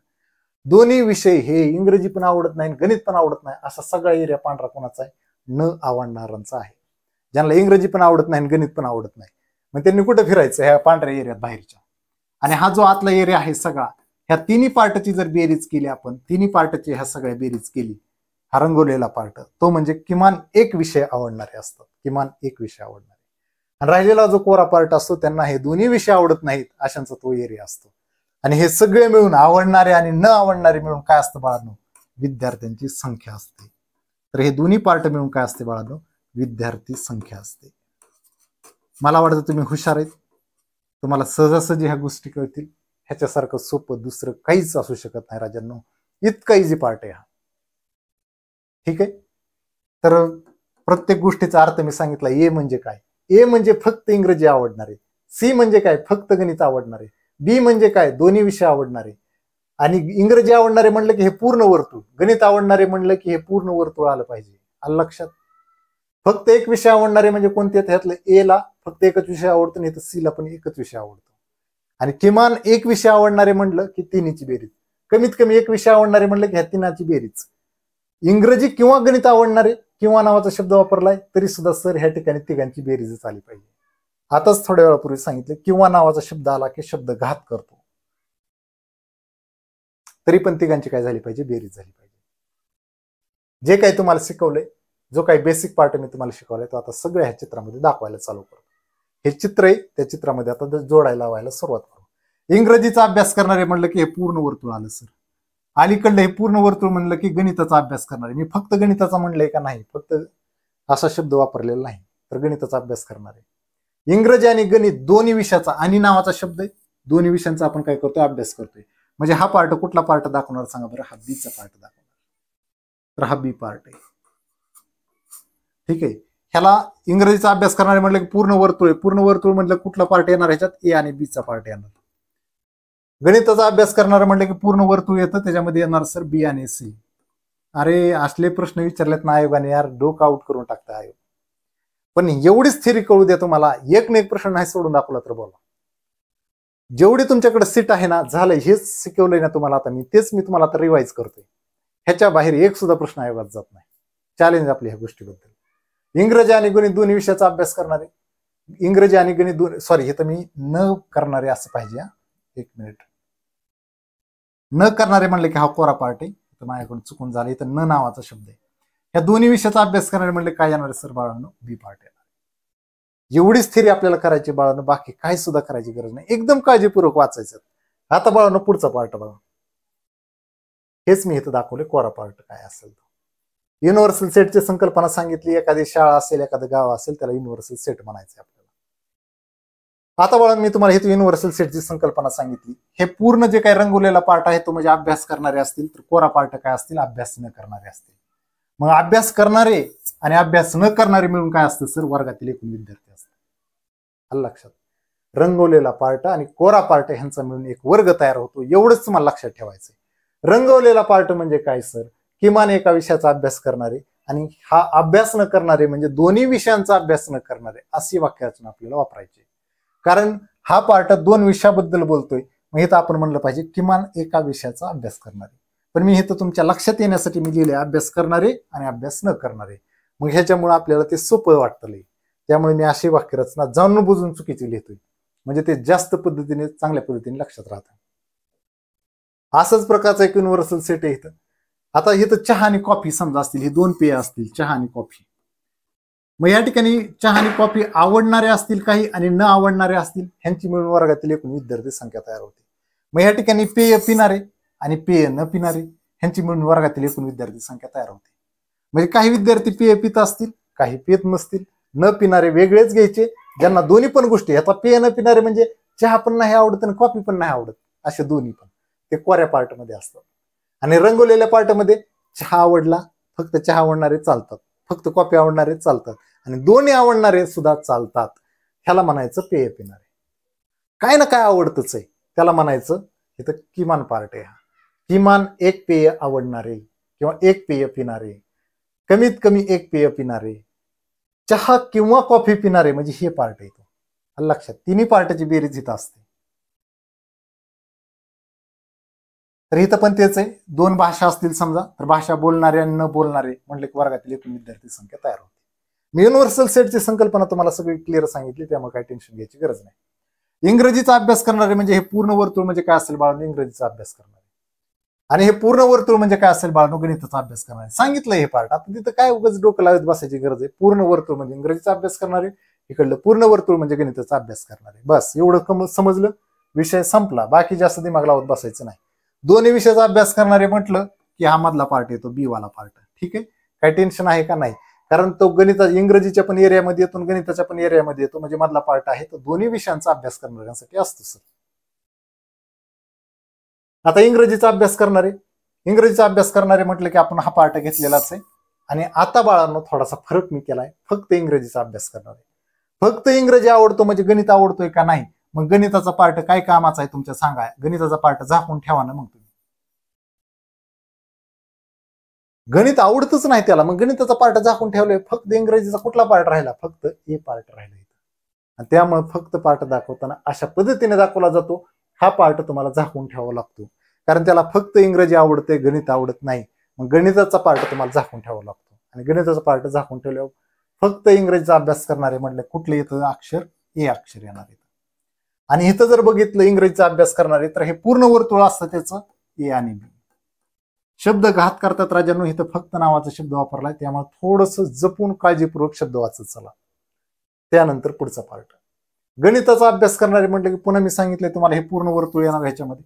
दोन्ही विषय हे इंग्रजी पण आवडत नाही, गणित पण आवडत नाही, असा सगळा एरिया पांढरा कोणाचा आहे? न आवडणारांचा आहे. ज्यांना इंग्रजी पण आवडत नाही, गणित पण आवडत नाही, मग त्यांनी कुठे फिरायचं? ह्या पांढऱ्या एरियात बाहेरच्या. आणि हा जो आतला एरिया आहे सगळा, ह्या तिन्ही पार्टची जर बेरीज केली आपण, तिन्ही पार्टची ह्या सगळ्या बेरीज केली, हा रंगवलेला पार्ट, तो म्हणजे किमान एक विषय आवडणारे असतात, किमान एक विषय आवडणारे. आणि राहिलेला जो कोरा पार्ट असतो, त्यांना हे दोन्ही विषय आवडत नाहीत, अशांचा तो एरिया असतो. आणि हे सगळे मिळून, आवडणारे आणि न आवडणारे मिळून काय असतं बाळांनो? विद्यार्थ्यांची संख्या असते. तर हे दोन्ही पार्ट मिळून काय असते बाळांनो? विद्यार्थी संख्या असते. मला वाटतं तुम्ही हुशार आहेत, तुम्हाला सहजासहजी ह्या गोष्टी कळतील. ह्याच्यासारखं सोपं दुसरं काहीच असू शकत नाही राजांनो, इतका इझी पार्ट आहे हा. ठीक आहे. तर प्रत्येक गोष्टीचा अर्थ मी सांगितला. ए म्हणजे काय? ए म्हणजे फक्त इंग्रजी आवडणारे. सी म्हणजे काय? फक्त गणित आवडणारे. बी म्हणजे काय? दोन्ही विषय आवडणारे. आणि इंग्रजी आवडणारे म्हणलं की हे पूर्ण वर्तुळ, गणित आवडणारे म्हणलं की हे पूर्ण वर्तुळ आलं पाहिजे. आलं लक्षात? फक्त एक विषय आवडणारे म्हणजे कोणते? ह्यातलं ए ला फक्त एकच विषय आवडतो, नाही तर सी ला पण एकच विषय आवडतो. आणि किमान एक विषय आवडणारे म्हणलं की तिन्हीची बेरीज. कमीत कमी एक विषय आवडणारे म्हणलं की ह्या तिन्हाची बेरीज. इंग्रजी किंवा गणित आवडणारे, किंवा नावाचा शब्द वापरलाय तरी सुद्धा सर ह्या ठिकाणी तिघांची बेरीजच आली पाहिजे. आताच थोड्या वेळापूर्वी सांगितलं, किंवा नावाचा शब्द आला की शब्द घात करतो, तरी पण तिघांची काय झाली पाहिजे? बेरीज झाली पाहिजे. जे काही तुम्हाला शिकवलंय, जो काही बेसिक पार्ट मी तुम्हाला शिकवलाय, तो आता सगळ्या ह्या चित्रामध्ये दाखवायला चालू करतो. हे चित्र आहे, त्या चित्रामध्ये आता जोडायला लावायला सुरुवात करू. इंग्रजीचा अभ्यास करणारे म्हणलं की हे पूर्ण वर्तुळ आलं सर. अलीकडलं हे पूर्ण वर्तुळ म्हणलं की गणिताचा अभ्यास करणारे. मी फक्त गणिताचा म्हणलंय का? नाही, फक्त असा शब्द वापरलेला नाही, तर गणिताचा अभ्यास करणारे. इंग्रजी आणि गणित दोन्ही विषयाचा आणि नावाचा शब्द आहे, दोन्ही विषयांचा आपण काय करतोय? अभ्यास करतोय. म्हणजे हा पार्ट कुठला पार्ट दाखवणार सांगा बरं? हा बीचा पार्ट दाखवणार. तर हा बी पार्ट आहे. ठीक आहे. ह्याला इंग्रजीचा अभ्यास करणारे म्हटलं की पूर्ण वर्तुळ आहे. पूर्ण वर्तुळ म्हटलं कुठला पार्ट येणार ह्याच्यात? ए आणि बीचा पार्ट येणार. गणिताचा अभ्यास करणारा म्हटलं की पूर्ण वर्तुळ येतं, त्याच्यामध्ये येणार सर बी आणि सी. अरे असले प्रश्न विचारलेत ना आयोगाने, यार डोकं आउट करून टाकतं आयोग. पण एवढीच थिअरी कळू द्या तुम्हाला, एक ना एक प्रश्न नाही सोडून दाखवला तर बोला. जेवढी तुमच्याकडे सीट आहे ना, झालं हेच शिकवलंय ना तुम्हाला आता मी, तेच मी तुम्हाला आता रिवाइज करतोय. ह्याच्या बाहेर एक सुद्धा प्रश्न आयोगात जात नाही. चॅलेंज आपली ह्या गोष्टीबद्दल. इंग्रजी आणि गणित दोन्ही विषयाचा अभ्यास करणारे, इंग्रजी आणि गणित दोन, सॉरी हे तर मी न करणारे असं पाहिजे. एक मिनिट. न करणारे म्हणले की हा कोरा पार्ट आहे, तर माझ्याकडून चुकून झालं, इथं न नावाचा शब्द आहे. ह्या दोन्ही विषयाचा अभ्यास करणारे म्हणले काय येणार सर बाळांनो? बी पार्ट येणार. एवढीच थिअरी आपल्याला करायची बाळांनो, बाकी काही सुद्धा करायची गरज नाही. एकदम काळजीपूर्वक वाचायचं. आता बाळांनो पुढचा पार्ट बघा. हेच मी इथं दाखवले, कोरा पार्ट काय असेल. युनिव्हर्सल सेटची संकल्पना सांगितली. एखादी शाळा असेल, एखादं गाव असेल, त्याला युनिव्हर्सल सेट म्हणायचं आपल्याला. आता बाळा मी तुम्हाला हे युनिव्हर्सल सेटची संकल्पना सांगितली. हे पूर्ण जे काही रंगवलेला पार्ट आहे तो म्हणजे अभ्यास करणारे असतील, तर कोरा पार्ट काय असतील? अभ्यास न करणारे असतील. मग अभ्यास करणारे आणि अभ्यास न करणारे मिळून काय असतं सर, वर्गातील एकूण विद्यार्थी असतात. आलं लक्षात. रंगवलेला पार्ट आणि कोरा पार्ट ह्यांचा मिळून एक वर्ग तयार होतो, एवढंच तुम्हाला लक्षात ठेवायचंय. रंगवलेला पार्ट म्हणजे काय सर, किमान एका विषयाचा अभ्यास करणारे आणि हा अभ्यास न करणारे म्हणजे दोन्ही विषयांचा अभ्यास न करणारे, अशी वाक्यरचना आपल्याला वापरायची. कारण हा पार्ट 2 विषयाबद्दल बोलतोय, मग इथं आपण म्हणलं पाहिजे किमान एका विषयाचा अभ्यास करणारे. पण मी इथं तुमच्या लक्षात येण्यासाठी मी लिहिले अभ्यास करणारे आणि अभ्यास न करणारे. मग ह्याच्यामुळे आपल्याला ते सोपं वाटतं. त्यामुळे मी अशी वाक्यरचना जाणून बुजून चुकीची लिहितोय, म्हणजे ते जास्त पद्धतीने चांगल्या पद्धतीने लक्षात राहतं. असंच प्रकारचा एक युनिव्हर्सल सेट आहे इथं. आता इथं चहा आणि कॉफी समजा असतील, ही 2 पेय असतील, चहा आणि कॉफी. मग या ठिकाणी चहा आणि कॉफी आवडणारे असतील काही आणि न आवडणारे असतील, ह्यांची मिळून वर्गातील एकूण विद्यार्थी संख्या तयार होते. मग या ठिकाणी पेय पिणारे आणि पेय न पिणारे ह्यांची मिळून वर्गातील एकूण विद्यार्थी संख्या तयार होते. म्हणजे काही विद्यार्थी पेय पित असतील, काही पित नसतील. न पिणारे वेगळेच घ्यायचे, ज्यांना दोन्ही पण गोष्टी, आता पेय न पिणारे म्हणजे चहा पण नाही आवडत आणि कॉफी पण नाही आवडत, असे दोन्ही पण ते कोऱ्या पार्टमध्ये असतात. आणि रंगवलेल्या पार्टमध्ये चहा आवडला, फक्त चहा आवडणारे चालतात, फक्त कॉफी आवडणारे चालतात, आणि दोन्ही आवडणारे सुद्धा चालतात. ह्याला म्हणायचं पेय पिणारे. काय ना काय आवडतच आहे, त्याला म्हणायचं इथं किमान पार्ट आहे. हा किमान एक पेय आवडणारे किंवा एक पेय पिणारे, कमीत कमी एक पेय पिणारे, चहा किंवा कॉफी पिणारे, म्हणजे हे पार्ट येतो. लक्षात, तिन्ही पार्टची बेरीज इथं असते. तर इथं पण तेच आहे. 2 भाषा असतील समजा, तर भाषा बोलणारे आणि न बोलणारे म्हटले की वर्गातील एकूण विद्यार्थी संख्या तयार होते. मी युनिव्हर्सल सेटची संकल्पना तुम्हाला सगळी क्लिअर सांगितली, त्यामुळे काही टेन्शन घ्यायची गरज नाही. इंग्रजीचा अभ्यास करणारे म्हणजे हे पूर्ण वर्तुळ म्हणजे काय असेल बाळांनो, इंग्रजीचा अभ्यास करणारे. आणि हे पूर्ण वर्तुळ म्हणजे काय असेल बाळांनो, गणिताचा अभ्यास करणारे. सांगितलं हे पार्ट. आता तिथं काय उगाच डोकं लावत बसायची गरज आहे. पूर्ण वर्तुळ म्हणजे इंग्रजीचा अभ्यास करणारे, इकडलं पूर्ण वर्तुळ म्हणजे गणिताचा अभ्यास करणारे. बस एवढं समजलं, विषय संपला. बाकी जास्त दिमाग लावत बसायचं नाही. दोन्ही विषयाचा अभ्यास करणारे म्हटलं की हा मधला पार्ट येतो, बी वाला पार्ट. ठीक आहे, काही टेन्शन आहे का नाही? कारण तो गणिता इंग्रजीच्या पण एरियामध्ये येतो, गणिताच्या पण एरियामध्ये येतो, म्हणजे मधला पार्ट आहे तो दोन्ही विषयांचा अभ्यास करणाऱ्यांसाठी असतो सर. आता इंग्रजीचा अभ्यास करणारे म्हटलं की आपण हा पार्ट घेतलेलाच आहे. आणि आता बाळांनो थोडासा फरक मी केलाय, फक्त इंग्रजीचा अभ्यास करणारे. फक्त इंग्रजी आवडतो म्हणजे गणित आवडतोय का नाही? मग गणिताचा पार्ट काय कामाचा आहे तुमच्या, सांगा. गणिताचा पार्ट झाकून ठेवा ना. मग तुम्ही गणित आवडतच नाही त्याला, मग गणिताचा पार्ट झाकून ठेवलंय. फक्त इंग्रजीचा कुठला पार्ट राहिला? फक्त ए पार्ट राहिला. आणि त्यामुळे फक्त पार्ट दाखवताना अशा पद्धतीने दाखवला जातो. हा पार्ट तुम्हाला झाकून ठेवावा लागतो, कारण त्याला फक्त इंग्रजी आवडते, गणित आवडत नाही. मग गणिताचा पार्ट तुम्हाला झाकून ठेवावा लागतो. आणि गणिताचा पार्ट झाकून ठेवल्यावर फक्त इंग्रजीचा अभ्यास करणारे म्हटले कुठले येतं अक्षर? ए अक्षर येणार येतं. आणि इथं जर बघितलं इंग्रजीचा अभ्यास करणारे, तर हे पूर्ण वर्तुळ असतं त्याचं ए आणि बी. शब्द घात करतात राजांनो, इथं फक्त नावाचा शब्द वापरलाय, त्यामुळे थोडस जपून काळजीपूर्वक शब्द वाचत चला. त्यानंतर पुढचा पार्ट गणिताचा अभ्यास करणारे म्हटलं की पुन्हा मी सांगितलंय तुम्हाला हे पूर्ण वर्तुळ येणार ह्याच्यामध्ये.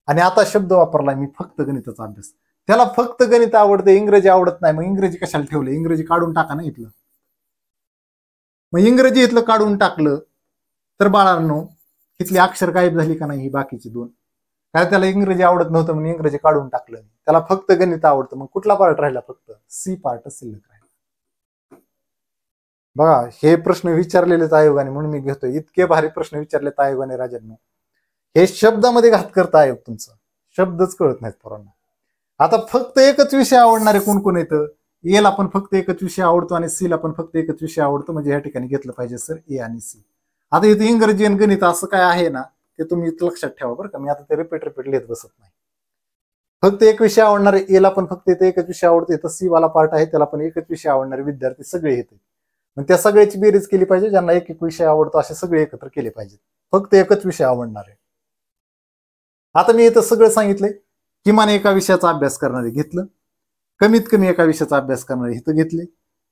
आणि आता शब्द वापरलाय मी फक्त गणिताचा अभ्यास. त्याला फक्त गणित आवडते, इंग्रजी आवडत नाही. मग इंग्रजी कशाला ठेवलं? इंग्रजी काढून टाका ना इथलं. मग इंग्रजी इथलं काढून टाकलं तर बाळांनो इथली अक्षर गायब झाली का नाही? ही बाकीची 2. कारण त्याला इंग्रजी आवडत नव्हतं म्हणून इंग्रजी काढून टाकलं. त्याला फक्त गणित आवडतं, मग कुठला पार्ट राहिला? फक्त सी पार्ट शिल्लक राहिला. बघा, हे प्रश्न विचारलेलेच आयोगाने, म्हणून मी घेतोय. इतके भारी प्रश्न विचारलेत आयोगाने राजांनो. हे शब्दामध्ये घात करता आयोग तुमचा, शब्दच कळत नाहीत पोरांना. आता फक्त एकच विषय आवडणारे कोण कोण येतं? ए ला पण फक्त एकच विषय आवडतो आणि सी ला पण फक्त एकच विषय आवडतो, म्हणजे या ठिकाणी घेतलं पाहिजे सर ए आणि सी. आता इथे इंग्रजी आणि गणित असं काय आहे ना, ते तुम्ही लक्षात ठेवा बरं का. मी आता ते रिपीट लिहित बसत नाही. फक्त एक विषय आवडणारे ए ला पण फक्त इथे एकच विषय आवडतो. इथं सी वाला पार्ट आहे, त्याला पण एकच विषय आवडणारे विद्यार्थी सगळे येते. मग त्या सगळ्याची बेरीज केली पाहिजे. ज्यांना एक एक विषय आवडतो असे सगळे एकत्र केले पाहिजेत. फक्त एकच विषय आवडणार आहे. आता मी इथं सगळं सांगितलंय. किमान एका विषयाचा अभ्यास करणारे घेतलं, कमीत कमी एका विषयाचा अभ्यास करणारे इथं घेतले,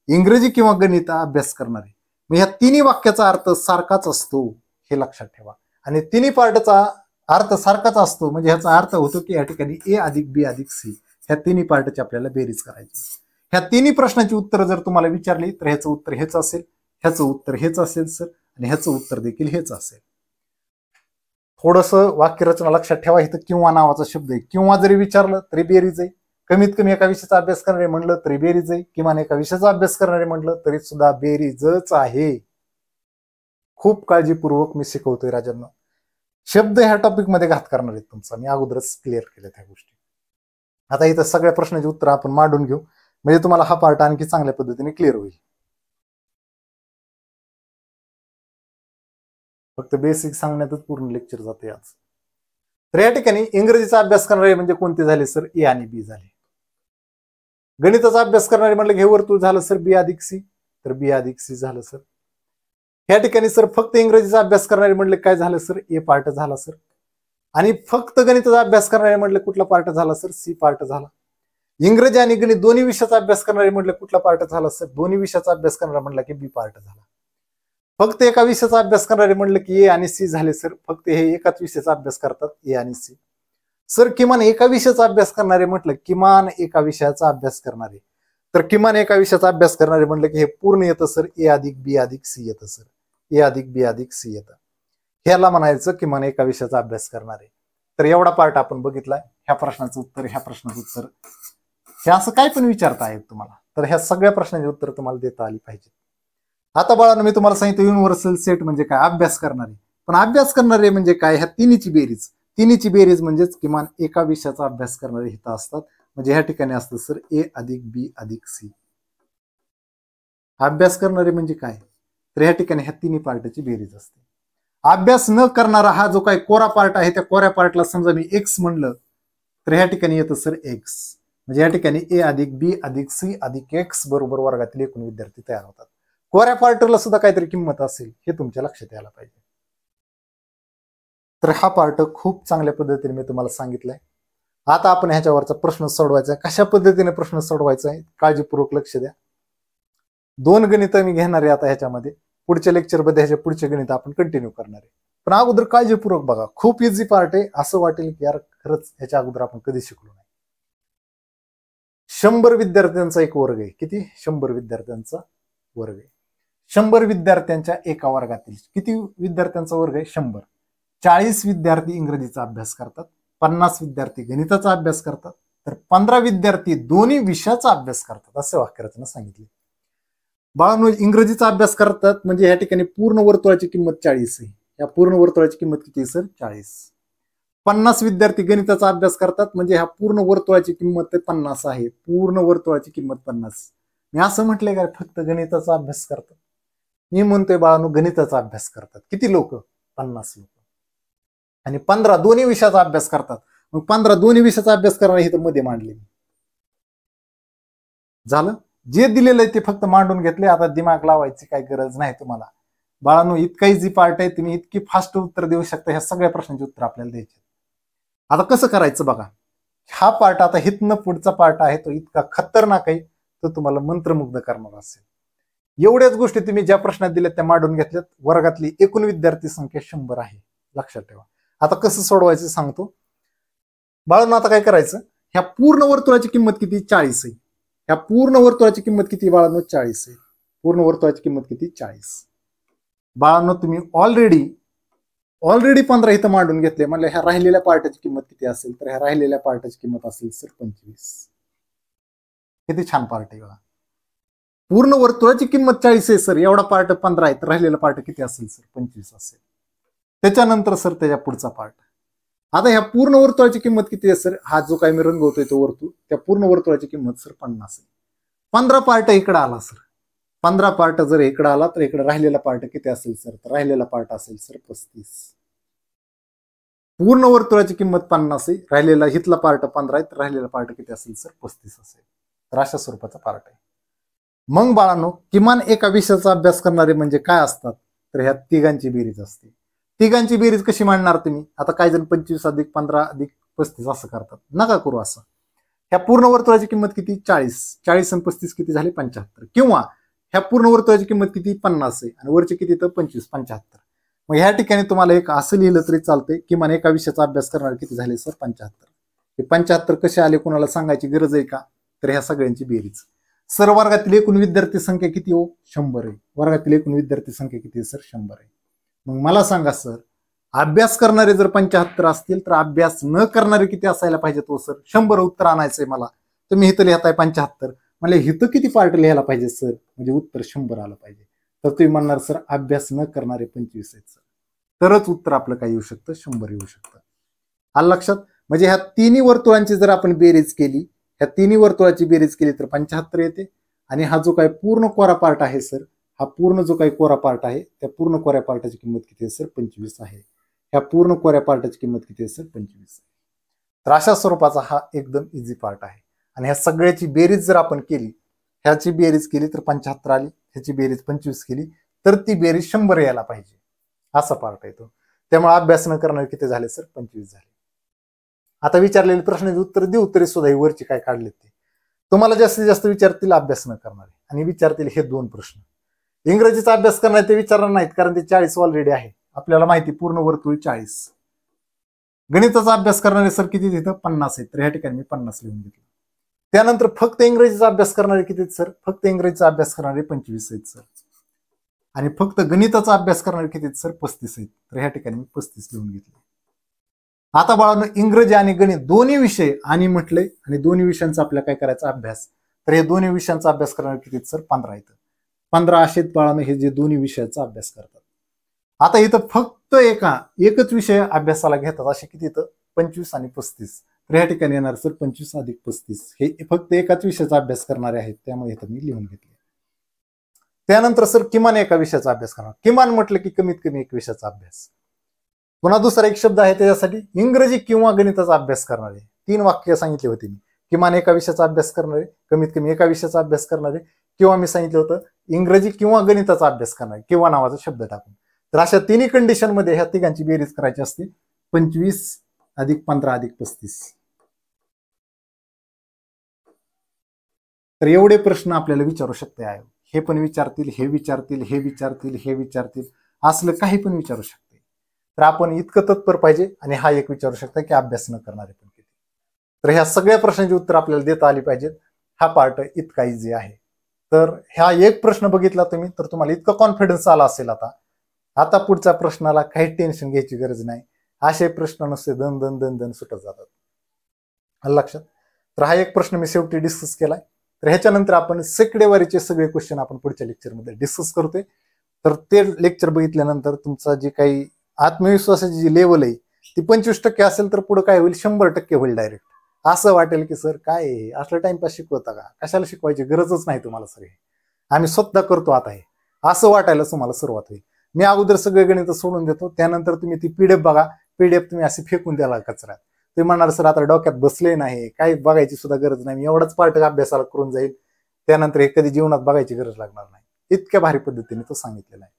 इंग्रजी किंवा गणित अभ्यास करणारे. मग ह्या तिन्ही वाक्याचा अर्थ सारखाच असतो, हे लक्षात ठेवा. आणि तिन्ही पार्टचा अर्थ सारखाच असतो, म्हणजे ह्याचा अर्थ होतो की या ठिकाणी ए अधिक बी अधिक सी ह्या तिन्ही पार्टची आपल्याला बेरीज करायची. ह्या तिन्ही प्रश्नाची उत्तर जर तुम्हाला विचारली तर ह्याचं उत्तर हेच असेल, ह्याचं उत्तर हेच असेल सर, आणि ह्याचं उत्तर देखील हेच असेल. थोडंसं वाक्यरचना लक्षात ठेवा. इथं किंवा नावाचा शब्द आहे. किंवा जरी विचारलं तरी बेरीज आहे, कमीत कमी एका विषयाचा अभ्यास करणारे म्हणलं तरी बेरीज आहे, किमान एका विषयाचा अभ्यास करणारे म्हणलं तरी सुद्धा बेरीजच आहे. खूप काळजीपूर्वक मी शिकवतोय राजांना. शब्द ह्या टॉपिक मध्ये घात करणार आहेत तुमचा, मी अगोदरच क्लिअर केल्या त्या गोष्टी. आता इथं सगळ्या प्रश्नाची उत्तर आपण मांडून घेऊ, म्हणजे तुम्हाला हा पार्ट आणखी चांगल्या पद्धतीने क्लिअर होईल. फक्त बेसिक सांगण्यातच पूर्ण लेक्चर जाते आज. तर या ठिकाणी इंग्रजीचा अभ्यास करणारे म्हणजे कोणते झाले सर? ए आणि बी झाले. गणिताचा अभ्यास करणारे म्हटलं हे वर्तुळ झालं सर बी अधिक सी, तर बी अधिक सी झालं सर. या ठिकाणी सर फक्त इंग्रजीचा अभ्यास करणारे म्हटले काय झालं सर? ए पार्ट झाला सर. आणि फक्त गणिताचा अभ्यास करणारे म्हटले कुठला पार्ट झाला सर? सी पार्ट झाला. इंग्रजी आणि गणित दोन्ही विषयाचा अभ्यास करणारे म्हटले कुठला पार्ट झाला सर? दोन्ही विषयाचा अभ्यास करणारा म्हटलं की बी पार्ट झाला. फक्त एका विषयाचा अभ्यास करणारे म्हटलं की ए आणि सी झाले सर. फक्त हे एकाच विषयाचा अभ्यास करतात, ए आणि सी. सर किमान एका विषयाचा अभ्यास करणारे म्हटलं, किमान एका विषयाचा अभ्यास करणारे, तर किमान एका विषयाचा अभ्यास करणारे म्हटलं की हे पूर्ण येतं सर ए अधिक बी अधिक सी येतं सर. ए अधिक बी अधिक सी येतं. ह्याला म्हणायचं किमान एका विषयाचा अभ्यास करणारे. तर एवढा पार्ट आपण बघितलाय. ह्या प्रश्नाचं उत्तर, ह्या प्रश्नाचं उत्तर, हे असं काय पण विचारता येत तुम्हाला, तर ह्या सगळ्या प्रश्नांची उत्तर तुम्हाला देता आली पाहिजे. आता बाळांनो मी तुम्हाला सांगितलं युनिव्हर्सल सेट म्हणजे काय? अभ्यास करणारे. पण अभ्यास करणारे म्हणजे काय? ह्या तिन्हीची बेरीज. तिन्हीची बेरीज म्हणजेच किमान एका विषयाचा अभ्यास करणारे इथं असतात. म्हणजे ह्या ठिकाणी असतं सर ए अधिक बी अधिक सी. अभ्यास करणारे म्हणजे काय? तर ह्या ठिकाणी ह्या तिन्ही पार्टची बेरीज असते. अभ्यास न करणारा हा जो काही कोरा पार्ट आहे, त्या कोऱ्या पार्टला समजा मी एक्स म्हणलं तर ह्या ठिकाणी येतं सर एक्स. म्हणजे या ठिकाणी ए अधिक बी अधिक सी अधिक एक्स बरोबर वर्गातील एकूण विद्यार्थी तयार होतात. कोऱ्या पार्टला सुद्धा काहीतरी किंमत असेल हे तुमच्या लक्षात यायला पाहिजे. तर हा पार्ट खूप चांगल्या पद्धतीने मी तुम्हाला सांगितलंय. आता आपण ह्याच्यावरचा प्रश्न सोडवायचा आहे. कशा पद्धतीने प्रश्न सोडवायचा आहे काळजीपूर्वक लक्ष द्या. 2 गणित मी घेणार आहे आता ह्याच्यामध्ये. पुढच्या लेक्चरमध्ये ह्याच्या पुढचे गणित आपण कंटिन्यू करणार आहे. पण अगोदर काळजीपूर्वक बघा, खूप इझी पार्ट आहे. असं वाटेल की यार खरंच ह्याच्या अगोदर आपण कधी शिकलो नाही. 100 विद्यार्थ्यांचा एक वर्ग आहे. किती? 100 विद्यार्थ्यांचा वर्ग आहे. 100 विद्यार्थ्यांच्या एका वर्गातील किती विद्यार्थ्यांचा वर्ग आहे? 100. 40 विद्यार्थी इंग्रजीचा अभ्यास करतात, 50 विद्यार्थी गणिताचा अभ्यास करतात, तर 15 विद्यार्थी दोन्ही विषयाचा अभ्यास करतात. असं वाक्यरचना सांगितली. बाळांनो इंग्रजीचा अभ्यास करतात म्हणजे या ठिकाणी पूर्ण वर्तुळाची किंमत 40 आहे. या पूर्ण वर्तुळाची किंमत किती आहे सर? 40. 50 विद्यार्थी गणिताचा अभ्यास करतात म्हणजे ह्या पूर्ण वर्तुळाची किंमत 50 आहे. पूर्ण वर्तुळाची किंमत 50. मी असं म्हटलंय का फक्त गणिताचा अभ्यास करतात? मी म्हणतोय बाळांनो गणिताचा अभ्यास करतात. किती लोक? 50 लोक. आणि 15 दोन्ही विषयाचा अभ्यास करतात. मग 15 दोन्ही विषयाचा अभ्यास करणार हे तर मध्ये मांडले. झालं. जे दिलेलं आहे ते फक्त मांडून घेतले. आता दिमाग लावायची काही गरज नाही तुम्हाला. बाळांनो इतका इझी पार्ट आहे, तुम्ही इतकी फास्ट उत्तर देऊ शकता. ह्या सगळ्या प्रश्नांची उत्तर आपल्याला द्यायची. आता कसं करायचं बघा. हा पार्ट आता हितनं पुढचा पार्ट आहे तो इतका खतरनाक आहे, तो तुम्हाला मंत्रमुग्ध करणार असेल. एवढ्याच गोष्टी तुम्ही ज्या प्रश्नात दिल्यात त्या मांडून घेतल्यात. वर्गातली एकूण विद्यार्थी संख्या 100 आहे, लक्षात ठेवा. आता कसं सोडवायचं सांगतो. बाळांनो आता काय करायचं, ह्या पूर्ण वर्तुळाची किंमत किती? 40 आहे. ह्या पूर्ण वर्तुळाची किंमत किती बाळांनो? 40 आहे. पूर्ण वर्तुळाची किंमत किती? 40. बाळांनो तुम्ही ऑलरेडी 15 इथं मांडून घेतले म्हणजे ह्या राहिलेल्या पार्टाची किंमत किती असेल? तर ह्या राहिलेल्या पार्टाची किंमत असेल सर 25. किती छान पार्ट आहे बघा. पूर्ण वर्तुळाची किंमत 40 आहे सर, एवढा पार्ट 15 आहे, तर राहिलेला पार्ट किती असेल सर? 25 असेल. त्याच्यानंतर सर त्याच्या पुढचा पार्ट. आता ह्या पूर्ण वर्तुळाची किंमत किती आहे सर? हा जो काही मी रंगवतोय तो वर्तुळ, त्या पूर्ण वर्तुळाची किंमत सर 50 आहे. 15 पार्ट इकडे आला सर. 15 पार्ट जर इकडे आला तर इकडे राहिलेला पार्ट किती असेल सर? तर राहिलेला पार्ट असेल सर 35. पूर्ण वर्तुळाची किंमत 50 आहे, राहिलेला हितला पार्ट 15 आहे, तर राहिलेला पार्ट किती असेल सर? 35 असेल. तर अशा स्वरूपाचा पार्ट आहे. मग बाळांनो किमान एका विषयाचा अभ्यास करणारे म्हणजे काय असतात? तर ह्या तिघांची बेरीज असते. तिघांची बेरीज कशी मांडणार तुम्ही? आता काही जण 25 अधिक 15 अधिक 35 असं करतात. नका करू असं. ह्या पूर्ण वर्तुळाची किंमत किती? 40. 40 आणि 35 किती झाले? 75. किंवा ह्या पूर्ण वर्तुळाची किंमत किती? 50 आहे आणि वरची किती? तर 25, 75. मग ह्या ठिकाणी तुम्हाला एक असं लिहिलं तरी चालतंय, किमान एका विषयाचा अभ्यास करणारे किती झाले सर? 75. हे 75 कसे आले कोणाला सांगायची गरज आहे का? तर ह्या सगळ्यांची बेरीज. सर वर्गातील एकूण विद्यार्थी संख्या किती हो? 100 आहे. वर्गातील एकूण विद्यार्थी संख्या किती सर? 100 आहे. मग मला सांगा सर, अभ्यास करणारे जर 75 असतील तर अभ्यास न करणारे किती असायला पाहिजे तो सर? 100 उत्तर आणायचंय मला. तुम्ही इथं लिहिताय 75, म्हणजे इथं किती पार्ट लिहायला पाहिजे सर म्हणजे उत्तर 100 आलं पाहिजे. तर तुम्ही म्हणणार सर अभ्यास न करणारे 25 आहेत सर, तरच उत्तर आपलं काय येऊ शकतं 100 येऊ शकतं. आलं लक्षात. म्हणजे ह्या तिन्ही वर्तुळांची जर आपण बेरीज केली, ह्या तिन्ही वर्तुळाची बेरीज केली तर 75 येते. आणि हा जो काही पूर्ण कोरा पार्ट आहे सर, हा पूर्ण जो काही कोरा पार्ट आहे त्या पूर्ण कोऱ्या पार्टाची किंमत किती आहे सर 25 आहे. ह्या पूर्ण कोऱ्या पार्टाची किंमत किती आहे सर 25. तर अशा स्वरूपाचा हा एकदम इझी पार्ट आहे. आणि ह्या सगळ्याची बेरीज जर आपण केली, ह्याची बेरीज केली तर 75 आली, ह्याची बेरीज 25 केली तर ती बेरीज 100 यायला पाहिजे, असा पार्ट आहे तो. त्यामुळे अभ्यास न करणारे किती झाले सर 25 झाले. आता विचारलेले प्रश्नाचे उत्तर देऊ तरी सुद्धा वरची काय काढले ते तुम्हाला जास्तीत जास्त विचारतील अभ्यास न करणारे, आणि विचारतील हे 2 प्रश्न. इंग्रजीचा अभ्यास करणारे ते विचारणार नाहीत, कारण ते 40 ऑलरेडी आहे, आपल्याला माहिती पूर्ण वर्तुळ 40. गणिताचा अभ्यास करणारे सर किती तिथं 50 आहेत, तर ह्या ठिकाणी मी 50 लिहून घेतलं. त्यानंतर फक्त इंग्रजीचा अभ्यास करणारे किती आहेत सर, फक्त इंग्रजीचा अभ्यास करणारे 25 आहेत सर. आणि फक्त गणिताचा अभ्यास करणारे किती आहेत सर 35 आहेत, तर ह्या ठिकाणी मी 35 लिहून घेतले. आता बाळांनो इंग्रजी आणि गणित दोन्ही विषय आणि म्हटले, आणि दोन्ही विषयांचा आपल्याला काय करायचा अभ्यास, तर हे दोन्ही विषयांचा अभ्यास करणारे किती सर 15 आहेत. 15 असे बाळांनो हे जे दोन्ही विषयाचा अभ्यास करतात. आता इथं फक्त एकच विषय अभ्यासाला घेतात असे किती इथं 25 आणि 35, तर ह्या ठिकाणी येणार सर 25 अधिक 35 हे फक्त एकाच विषयाचा अभ्यास करणारे आहेत, त्यामुळे इथं मी लिहून घेतले. त्यानंतर सर किमान एका विषयाचा अभ्यास करणार, किमान म्हटलं की कमीत कमी एक विषयाचा अभ्यास. पुन्हा दुसरा एक शब्द आहे त्याच्यासाठी इंग्रजी किंवा गणिताचा अभ्यास करणारे, 3 वाक्य सांगितले होते मी. किमान एका विषयाचा अभ्यास करणारे, कमीत कमी एका विषयाचा अभ्यास करणारे, किंवा मी सांगितलं होतं इंग्रजी किंवा गणिताचा अभ्यास करणारे, किंवा नावाचा शब्द टाकून. तर अशा तिन्ही कंडिशन मध्ये ह्या तिघांची बेरीज करायची असते 25 अधिक 15 अधिक 35. तर एवढे प्रश्न आपल्याला विचारू शकते आहे, हे पण विचारतील, हे विचारतील, हे विचारतील, हे विचारतील, असलं काही पण विचारू शकते. तर आपण इतकं तत्पर पाहिजे. आणि हा एक विचारू शकता की अभ्यास न करणारे पण किती. तर ह्या सगळ्या प्रश्नांची उत्तर आपल्याला देता आली पाहिजेत. हा पार्ट इतका इझी आहे. तर ह्या एक प्रश्न बघितला तुम्ही तर तुम्हाला इतका कॉन्फिडन्स आला असेल आता पुढच्या प्रश्नाला काही टेन्शन घ्यायची गरज नाही. असे प्रश्न नसते दन दन दन दन सुटत जातात. लक्षात. तर हा एक प्रश्न मी शेवटी डिस्कस केलाय. तर ह्याच्यानंतर आपण सेकडेवारीचे सगळे क्वेश्चन आपण पुढच्या लेक्चरमध्ये डिस्कस करतोय. तर ते लेक्चर बघितल्यानंतर तुमचा जे काही आत्मविश्वासाची जी लेवल आहे ती 25% असेल तर पुढे काय होईल 100% होईल डायरेक्ट. असं वाटेल की सर काय असलं टाइमपास शिकवता का, कशाला शिकवायची गरजच नाही तुम्हाला सर, आम्ही स्वतः करतो आता हे, असं वाटायला तुम्हाला सुरुवात होईल. मी अगोदर सगळे गणित सोडून देतो, त्यानंतर तुम्ही ती पीडीएफ बघा, पीडीएफ तुम्ही असे फेकून द्याला कचऱ्यात. तुम्ही म्हणणार सर आता डोक्यात बसले नाही, काही बघायची सुद्धा गरज नाही, मी एवढाच पार्ट अभ्यासाला करून जाईल, त्यानंतर हे कधी जीवनात बघायची गरज लागणार नाही. इतक्या भारी पद्धतीने तो सांगितलेला आहे.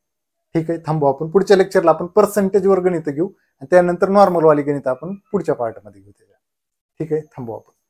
ठीक आहे, थांबू आपण. पुढच्या लेक्चरला आपण पर्सेंटेजवर गणित घेऊ आणि त्यानंतर नॉर्मल वाली गणित आपण पुढच्या पार्टमध्ये घेऊ. ठीक आहे, थांबू आपण.